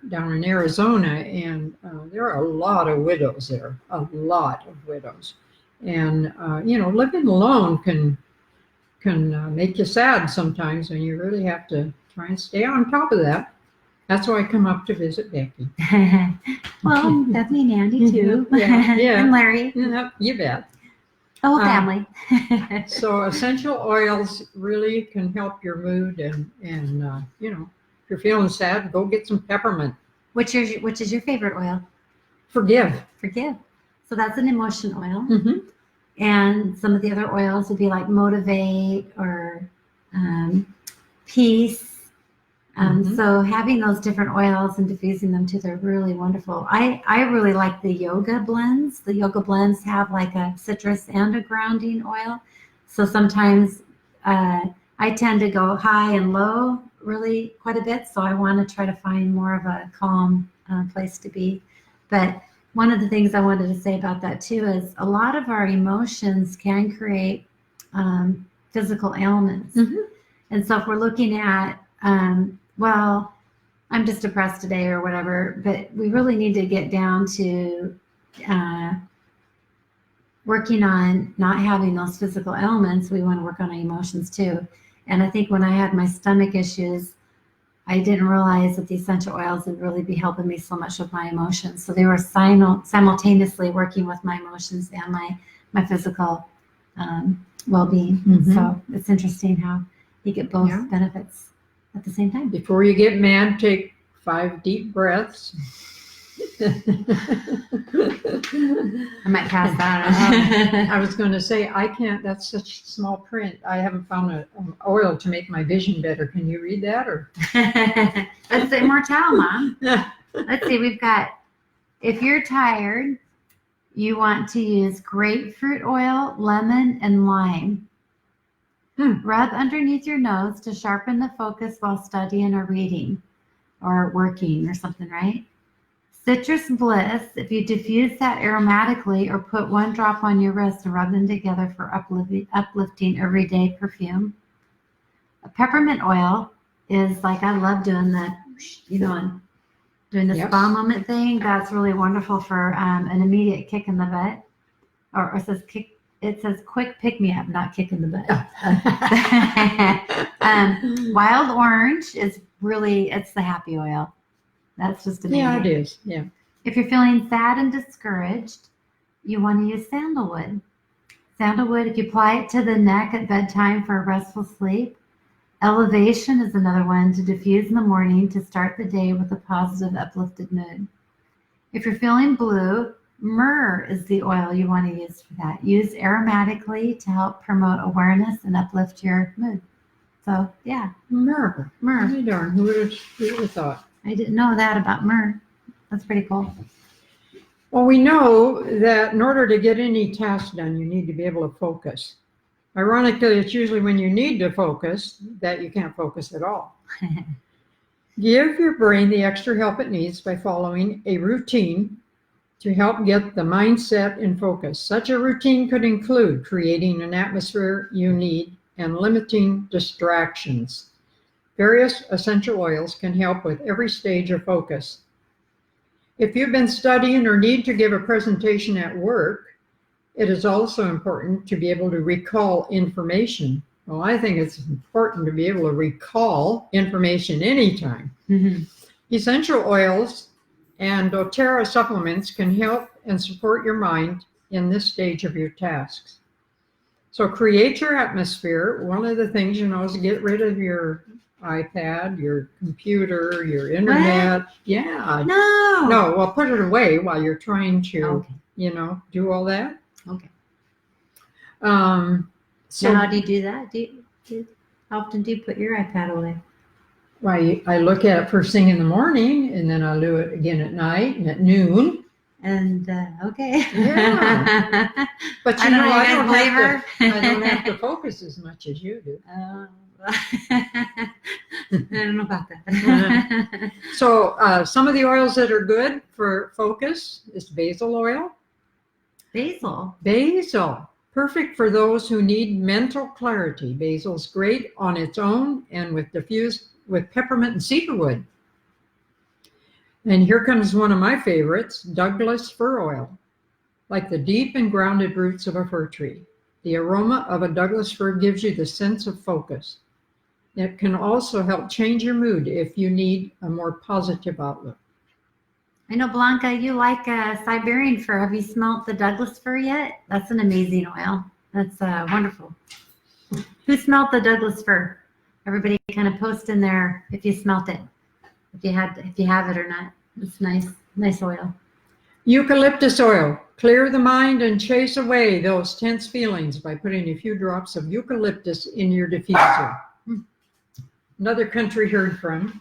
down in Arizona, and there are a lot of widows there, a lot of widows. And, living alone can make you sad sometimes, and you really have to try and stay on top of that. That's why I come up to visit Becky. Well, Bethany and Andy too. Yeah. And Larry. Yep, you bet. The whole family. So essential oils really can help your mood, and if you're feeling sad, go get some peppermint. Which is your favorite oil? Forgive. So that's an emotion oil. Mm-hmm. And some of the other oils would be like motivate or peace. So having those different oils and diffusing them too, they're really wonderful. I really like the yoga blends. The yoga blends have like a citrus and a grounding oil. So sometimes I tend to go high and low really quite a bit. So I want to try to find more of a calm place to be. But one of the things I wanted to say about that too is a lot of our emotions can create physical ailments. And so if we're looking at well, I'm just depressed today or whatever, but we really need to get down to working on not having those physical ailments. We want to work on our emotions too. And I think when I had my stomach issues, I didn't realize that the essential oils would really be helping me so much with my emotions. So they were simultaneously working with my emotions and my physical well-being. So it's interesting how you get both benefits. at the same time. Before you get mad, take 5 deep breaths. I might pass that. I was going to say, I can't, that's such small print. I haven't found an oil to make my vision better. Can you read that? Or That's the Immortelle, Mom. Let's see, we've got, if you're tired, you want to use grapefruit oil, lemon, and lime. Rub underneath your nose to sharpen the focus while studying or reading or working or something, right? Citrus bliss, if you diffuse that aromatically or put 1 drop on your wrist and rub them together for uplifting everyday perfume. A peppermint oil is like, I love doing that, and doing the spa moment thing. That's really wonderful for an immediate kick in the butt. Or it says quick pick me up, not kick in the butt. Wild orange is really, it's the happy oil. That's just amazing. Yeah, it is. Yeah. If you're feeling sad and discouraged, you want to use sandalwood. Sandalwood, if you apply it to the neck at bedtime for a restful sleep. Elevation is another one to diffuse in the morning to start the day with a positive, uplifted mood. If you're feeling blue, myrrh is the oil you want to use for that. Use aromatically to help promote awareness and uplift your mood. So, yeah. Myrrh. Hey, darn. Who would have thought? I didn't know that about myrrh. That's pretty cool. Well, we know that in order to get any task done, you need to be able to focus. Ironically, it's usually when you need to focus that you can't focus at all. Give your brain the extra help it needs by following a routine to help get the mindset in focus. Such a routine could include creating an atmosphere you need and limiting distractions. Various essential oils can help with every stage of focus. If you've been studying or need to give a presentation at work, it is also important to be able to recall information. Well, I think it's important to be able to recall information anytime. Essential oils and doTERRA supplements can help and support your mind in this stage of your tasks. So create your atmosphere. One of the things, is to get rid of your iPad, your computer, your internet. What? Yeah. No. Well, put it away while you're trying to, Okay. do all that. Okay. So now, how do you do that? How often do you put your iPad away? I look at it first thing in the morning, and then I'll do it again at night and at noon. And okay. Yeah. But I don't have to focus as much as you do. I don't know about that. So some of the oils that are good for focus is basil oil. Basil. Perfect for those who need mental clarity. Basil's great on its own and diffused with peppermint and cedarwood. And here comes one of my favorites, Douglas fir oil. Like the deep and grounded roots of a fir tree, the aroma of a Douglas fir gives you the sense of focus. It can also help change your mood if you need a more positive outlook. I know, Blanca, you like Siberian fir. Have you smelt the Douglas fir yet? That's an amazing oil. That's wonderful. Who smelt the Douglas fir? Everybody kind of post in there if you smelt it, if you have it or not. It's nice oil. Eucalyptus oil. Clear the mind and chase away those tense feelings by putting a few drops of eucalyptus in your diffuser. Another country heard from.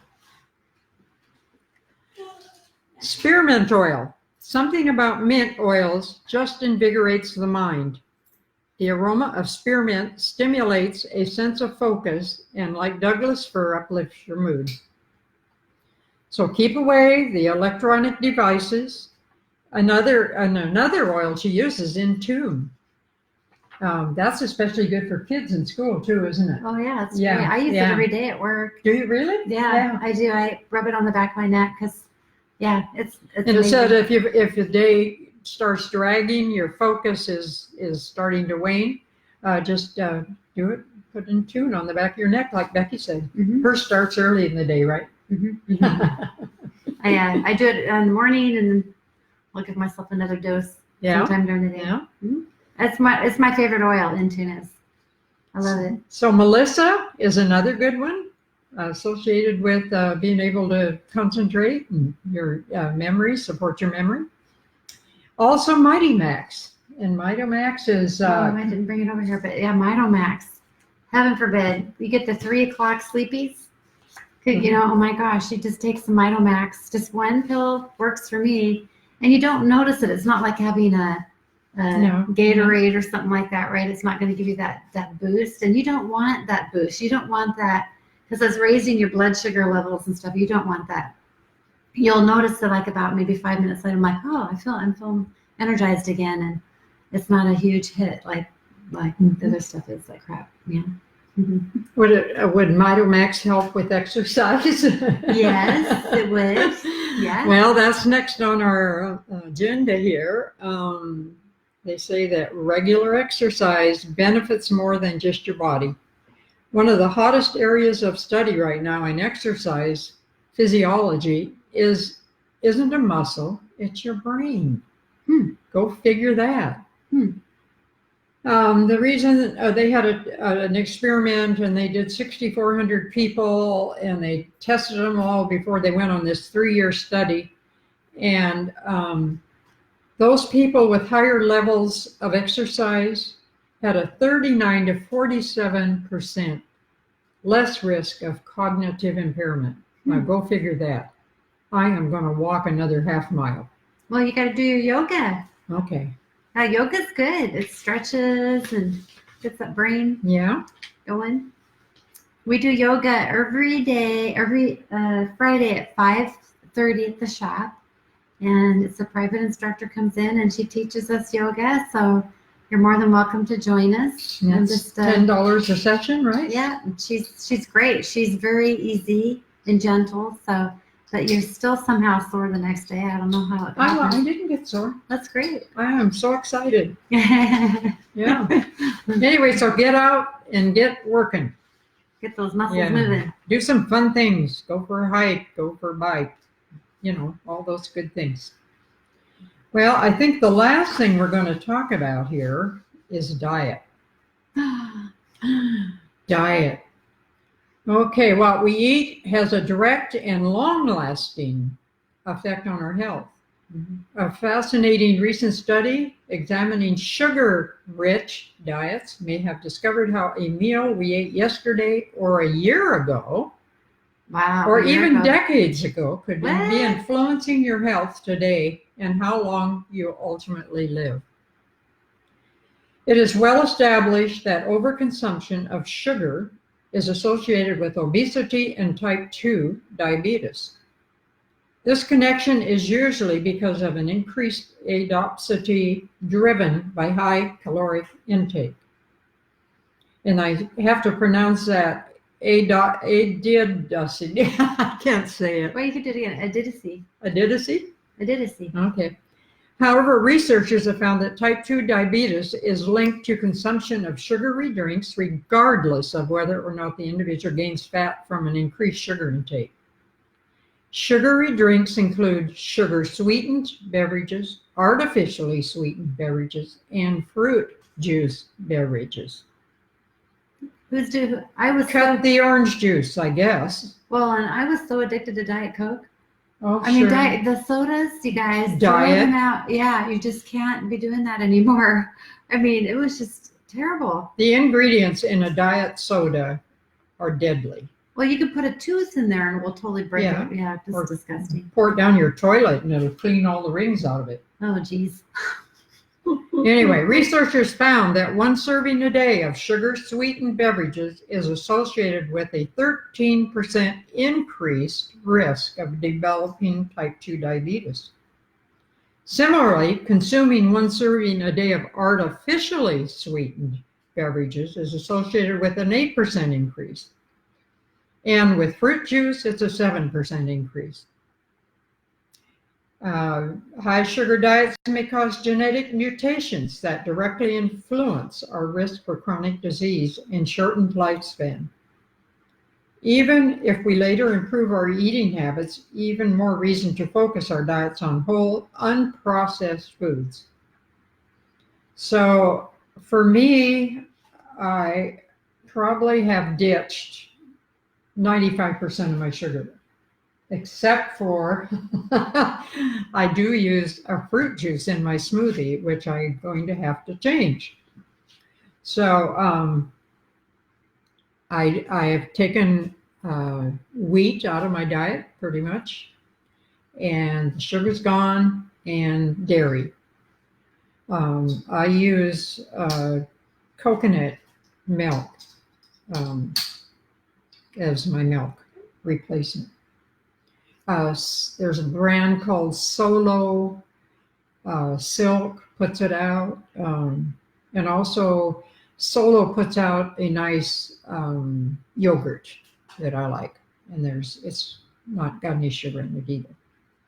Spearmint oil. Something about mint oils just invigorates the mind. The aroma of spearmint stimulates a sense of focus and, like Douglas fir, uplifts your mood. So keep away the electronic devices. Another oil she uses in tune. That's especially good for kids in school too, isn't it? Oh yeah, it's great. I use it every day at work. Do you really? Yeah, I do. I rub it on the back of my neck because, it's and it said if the day starts dragging, your focus is starting to wane, just do it. Put in tune on the back of your neck, like Becky said. Hers starts early in the day, right? I do it in the morning and I'll give myself another dose sometime during the day. Yeah. It's my favorite oil, in tune is. I love it. So Melissa is another good one. associated with being able to concentrate and your memory, support your memory. Also, Mighty Max. And Mighty Max is... I didn't bring it over here, but yeah, Max. Heaven forbid. You get the 3 o'clock sleepies. You know, oh my gosh, you just take some Max. Just one pill works for me. And you don't notice it. It's not like having a Gatorade or something like that, right? It's not going to give you that boost. And you don't want that boost. You don't want that because it's raising your blood sugar levels and stuff. You don't want that. You'll notice that like about maybe 5 minutes later, I'm like, oh, I'm feeling energized again. And it's not a huge hit like the other stuff is like crap. Yeah. Mm-hmm. Would Max help with exercise? Yes, it would. Yeah. Well, that's next on our agenda here. They say that regular exercise benefits more than just your body. One of the hottest areas of study right now in exercise physiology isn't a muscle, it's your brain. Go figure that. The reason they had an experiment and they did 6,400 people and they tested them all before they went on this 3-year study. And those people with higher levels of exercise had a 39 to 47% less risk of cognitive impairment. Now go figure that. I am going to walk another half mile. Well, you got to do your yoga. Okay. Yoga's good. It stretches and gets that brain going. We do yoga every day, every Friday at 5:30 at the shop. And it's a private instructor comes in and she teaches us yoga. So you're more than welcome to join us. That's just $10 a session, right? Yeah, she's great. She's very easy and gentle. So, but you're still somehow sore the next day. I don't know how it happens. I didn't get sore. That's great. I am so excited. Yeah. Anyway, so get out and get working. Get those muscles moving. Do some fun things. Go for a hike. Go for a bike. You know, all those good things. Well, I think the last thing we're going to talk about here is diet. Diet. Okay, what we eat has a direct and long-lasting effect on our health. A fascinating recent study examining sugar-rich diets may have discovered how a meal we ate yesterday or a year ago, or even decades ago, could be influencing your health today and how long you ultimately live. It is well established that overconsumption of sugar is associated with obesity and type 2 diabetes. This connection is usually because of an increased adiposity driven by high caloric intake. And I have to pronounce that adidosity. I can't say it. Well, you could do it again. Adidosity. Adidosity? Adidosity. Okay. However, researchers have found that type 2 diabetes is linked to consumption of sugary drinks regardless of whether or not the individual gains fat from an increased sugar intake. Sugary drinks include sugar-sweetened beverages, artificially sweetened beverages, and fruit juice beverages. Cut the orange juice, I guess. Well, and I was so addicted to Diet Coke. Oh, I mean, the sodas, you guys, throw them out. Yeah, you just can't be doing that anymore. I mean, it was just terrible. The ingredients in a diet soda are deadly. Well, you could put a tooth in there and it will totally break it. Yeah, it's disgusting. Pour it down your toilet and it'll clean all the rings out of it. Oh, geez. Anyway, researchers found that one serving a day of sugar-sweetened beverages is associated with a 13% increased risk of developing type 2 diabetes. Similarly, consuming one serving a day of artificially sweetened beverages is associated with an 8% increase. And with fruit juice, it's a 7% increase. High sugar diets may cause genetic mutations that directly influence our risk for chronic disease and shortened lifespan. Even if we later improve our eating habits, even more reason to focus our diets on whole, unprocessed foods. So for me, I probably have ditched 95% of my sugar, except for I do use a fruit juice in my smoothie, which I'm going to have to change. So I have taken wheat out of my diet pretty much, and the sugar's gone, and dairy. I use coconut milk as my milk replacement. There's a brand called Solo Silk puts it out, and also Solo puts out a nice yogurt that I like, and it's not got any sugar in it either.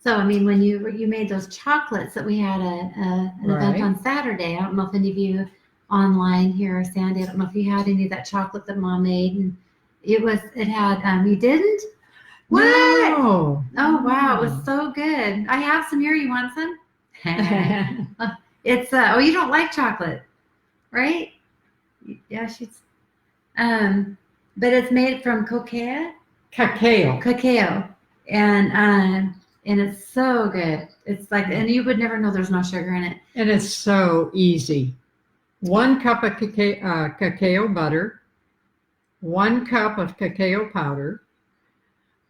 So, I mean, when you made those chocolates that we had an event on Saturday, I don't know if any of you online here, Sandy, I don't know if you had any of that chocolate that Mom made, and you didn't? What? No. Oh, wow, it was so good. I have some here. You want some? It's you don't like chocolate, right? Yeah, she's but it's made from cacao, and it's so good. It's like, and you would never know there's no sugar in it. And it's so easy. 1 cup of cacao butter, 1 cup of cacao powder.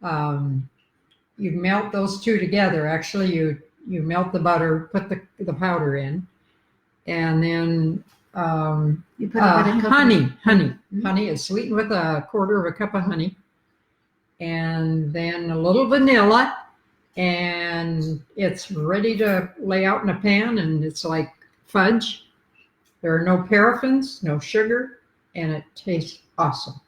You melt those two together. Actually, you melt the butter, put the powder in, and then You put honey. Mm-hmm. Honey is sweetened with 1/4 cup of honey, and then a little vanilla, and it's ready to lay out in a pan, and it's like fudge. There are no paraffins, no sugar, and it tastes awesome.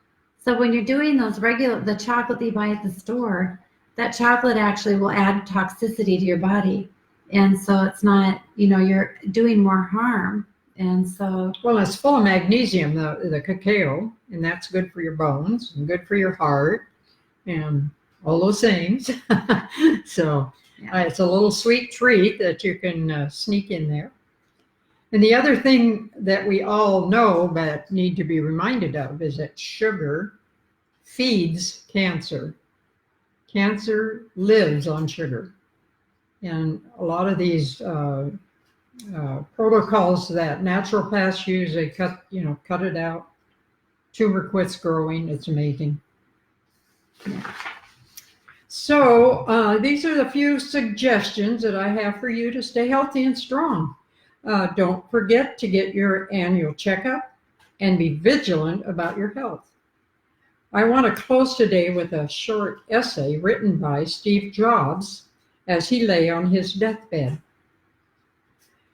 So when you're doing the chocolate that you buy at the store, that chocolate actually will add toxicity to your body. And so it's not, you're doing more harm. And so. Well, it's full of magnesium, the cacao, and that's good for your bones and good for your heart and all those things. So it's a little sweet treat that you can sneak in there. And the other thing that we all know but need to be reminded of is that sugar feeds cancer. Cancer lives on sugar. And a lot of these protocols that naturopaths use, they cut it out. Tumor quits growing. It's amazing. Yeah. So these are the few suggestions that I have for you to stay healthy and strong. Don't forget to get your annual checkup and be vigilant about your health. I want to close today with a short essay written by Steve Jobs as he lay on his deathbed.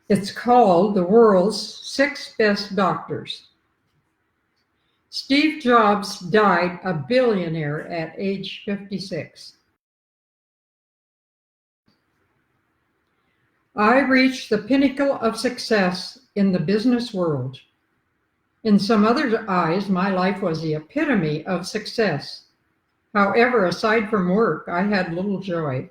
It's called The World's 6 Best Doctors. Steve Jobs died a billionaire at age 56. I reached the pinnacle of success in the business world. In some others' eyes, my life was the epitome of success. However, aside from work, I had little joy.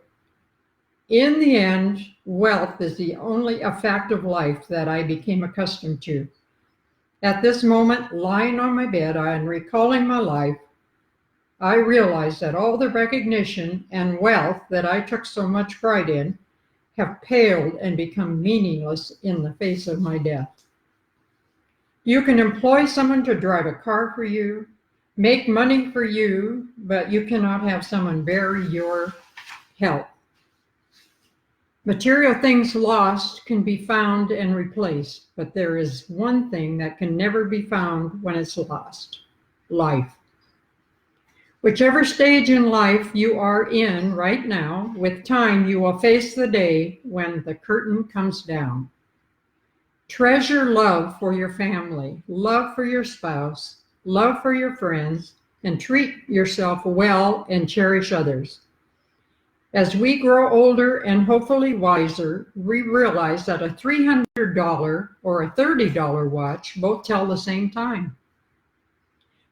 In the end, wealth is the only fact of life that I became accustomed to. At this moment, lying on my bed and recalling my life, I realized that all the recognition and wealth that I took so much pride in have paled and become meaningless in the face of my death. You can employ someone to drive a car for you, make money for you, but you cannot have someone bury your health. Material things lost can be found and replaced, but there is one thing that can never be found when it's lost: life. Whichever stage in life you are in right now, with time you will face the day when the curtain comes down. Treasure love for your family, love for your spouse, love for your friends, and treat yourself well and cherish others. As we grow older and hopefully wiser, we realize that a $300 or a $30 watch both tell the same time.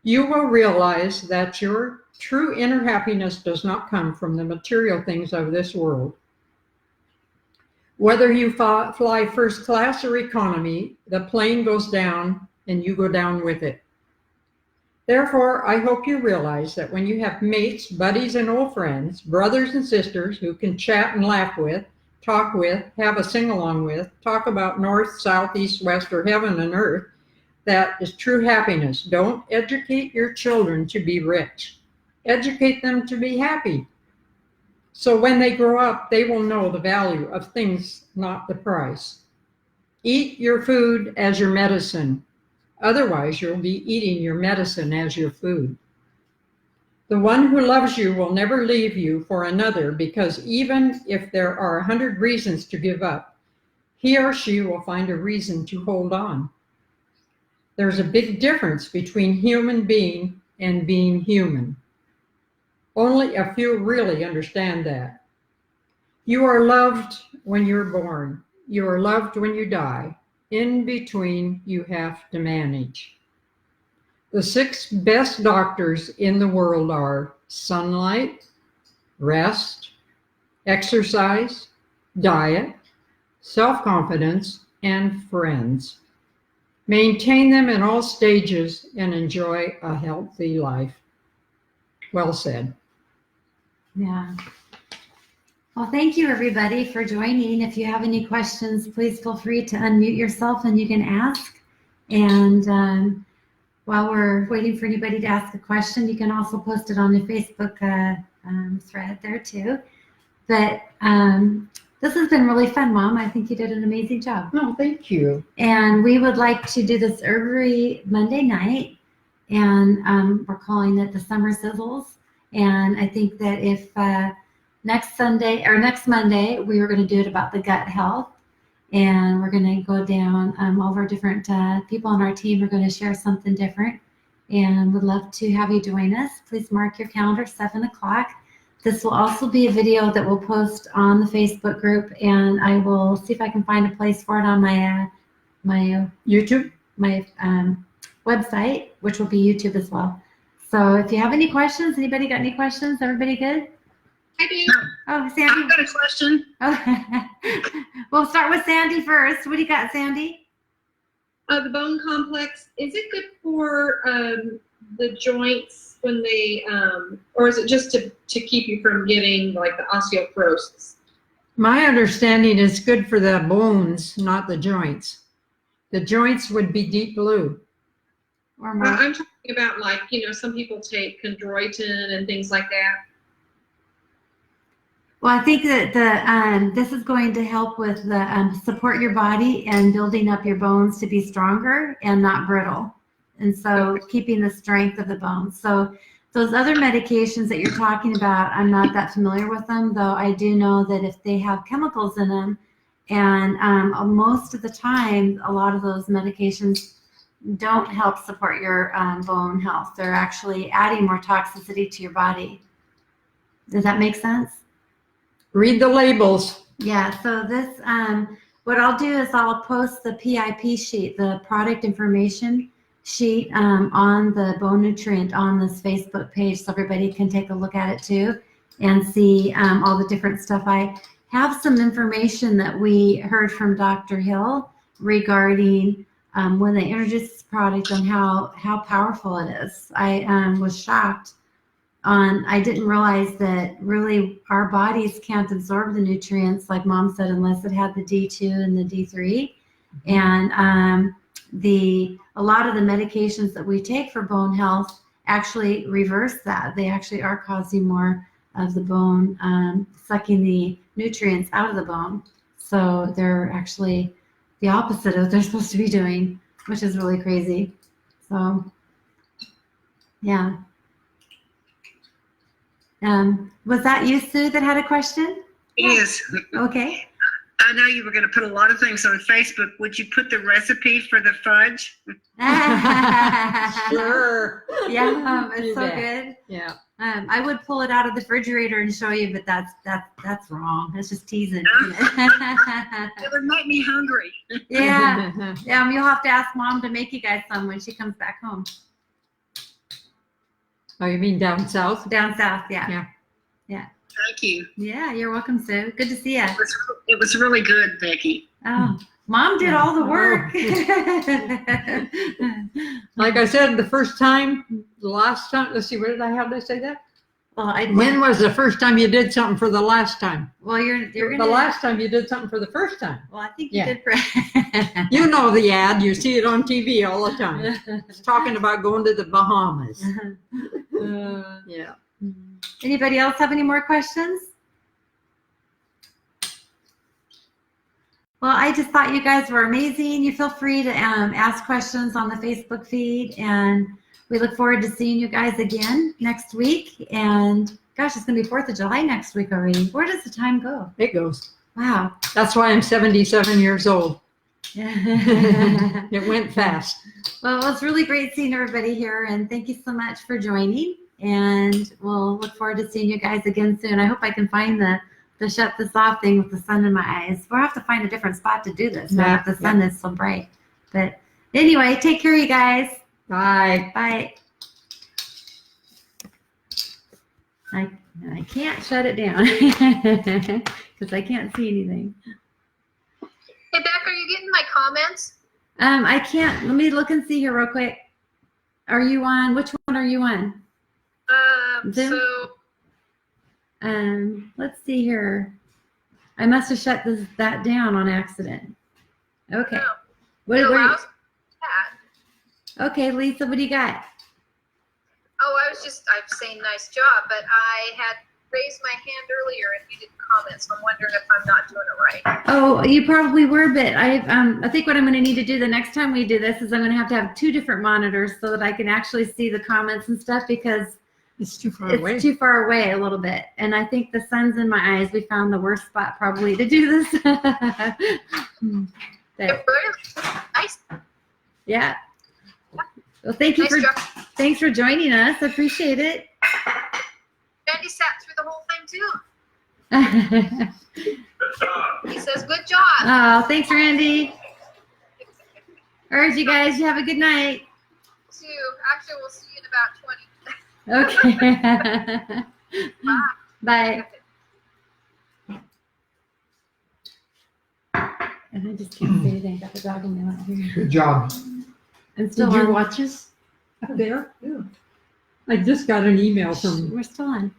You will realize that your true inner happiness does not come from the material things of this world. Whether you fly first class or economy, the plane goes down and you go down with it. Therefore, I hope you realize that when you have mates, buddies, and old friends, brothers and sisters who can chat and laugh with, talk with, have a sing-along with, talk about north, south, east, west, or heaven and earth, that is true happiness. Don't educate your children to be rich. Educate them to be happy. So when they grow up, they will know the value of things, not the price. Eat your food as your medicine. Otherwise, you'll be eating your medicine as your food. The one who loves you will never leave you for another, because even if there are 100 reasons to give up, he or she will find a reason to hold on. There's a big difference between human being and being human. Only a few really understand that. You are loved when you're born. You are loved when you die. In between, you have to manage. The 6 best doctors in the world are sunlight, rest, exercise, diet, self-confidence, and friends. Maintain them in all stages and enjoy a healthy life. Well said. Yeah. Well, thank you everybody for joining. If you have any questions, please feel free to unmute yourself and you can ask. And while we're waiting for anybody to ask a question, you can also post it on the Facebook thread there too. But this has been really fun, Mom. I think you did an amazing job. Oh, thank you. And we would like to do this every Monday night. And we're calling it the Summer Sizzles. And I think that if next Monday, we were going to do it about the gut health. And we're going to go down, all of our different people on our team are going to share something different. And would love to have you join us. Please mark your calendar, 7 o'clock. This will also be a video that we'll post on the Facebook group. And I will see if I can find a place for it on my YouTube, my website, which will be YouTube as well. So if you have any questions, anybody got any questions? Everybody good? I do. Oh, Sandy. I've got a question. Oh. We'll start with Sandy first. What do you got, Sandy? The bone complex, is it good for the joints when they, or is it just to keep you from getting like the osteoporosis? my understanding is good for the bones, not the joints. The joints would be deep blue. Or more? I'm talking about like, some people take chondroitin and things like that. Well, I think that this is going to help with the support your body and building up your bones to be stronger and not brittle. And so keeping the strength of the bones. So those other medications that you're talking about, I'm not that familiar with them, though I do know that if they have chemicals in them, and most of the time, a lot of those medications don't help support your bone health. They're actually adding more toxicity to your body. Does that make sense? Read the labels. Yeah, so this, what I'll do is I'll post the PIP sheet, the product information sheet on the bone nutrient on this Facebook page so everybody can take a look at it too and see all the different stuff. I have some information that we heard from Dr. Hill regarding when they introduced this product and how powerful it is. I was shocked. I didn't realize that really our bodies can't absorb the nutrients, like Mom said, unless it had the D2 and the D3. And a lot of the medications that we take for bone health actually reverse that. They actually are causing more of the bone, sucking the nutrients out of the bone. So they're actually the opposite of what they're supposed to be doing, which is really crazy. So, yeah. Was that you, Sue, that had a question? Yes. Okay. I know you were going to put a lot of things on Facebook. Would you put the recipe for the fudge? Sure. Yeah, it's Do so that. good. Yeah. I would pull it out of the refrigerator and show you, but that's wrong. That's just teasing. It would make me hungry. Yeah. Yeah, you'll have to ask Mom to make you guys some when she comes back home. Oh, you mean down south? Down south, yeah. Yeah. Yeah. Thank you. Yeah, you're welcome, Sue. Good to see you. It was really good, Becky. Oh, Mom did all the work. Like I said, the last time, let's see, how did I say that? Well, When was the first time you did something for the last time? Well, you're The gonna. last time you did something for the first time. Well, I think you Yeah. did. You know the ad, you see it on TV all the time. It's talking about going to the Bahamas. Yeah. Anybody else have any more questions? Well, I just thought you guys were amazing. You feel free to ask questions on the Facebook feed, and we look forward to seeing you guys again next week. And gosh, it's going to be 4th of July next week already. Where does the time go? It goes. Wow. That's why I'm 77 years old. It went fast. Well, it was really great seeing everybody here, and thank you so much for joining. And we'll look forward to seeing you guys again soon. I hope I can find the shut this off thing with the sun in my eyes. We'll have to find a different spot to do this now that the sun is so bright. But anyway, take care, you guys. Bye. Bye. I can't shut it down because I can't see anything. Hey, Beck, are you getting my comments? I can't. Let me look and see here real quick. Are you on? Which one are you on? Zoom? So Let's see here. I must have shut that down on accident. Okay. no, What, it what are you- allows chat. okay, Lisa, what do you got? Oh, I'm saying nice job, but I had raised my hand earlier and you didn't comment, so I'm wondering if I'm not doing it right. Oh, you probably were, but I think what I'm going to need to do the next time we do this is I'm going to have 2 different monitors so that I can actually see the comments and stuff, because It's too far away. it's too far away a little bit. And I think the sun's in my eyes. We found the worst spot probably to do this. It really nice, Yeah. Well, thank you nice job. thanks for joining us. I appreciate it. Randy sat through the whole thing too. He says, "Good job." Oh, thanks, Randy. All right, you guys, you have a good night. Too. Actually, we'll see you in about 20. Okay. Bye. Bye. And I just can't say anything about the dog in my lap here. Good job. I'm still Did you on. watch us up there? Yeah. I just got an email from We're still on.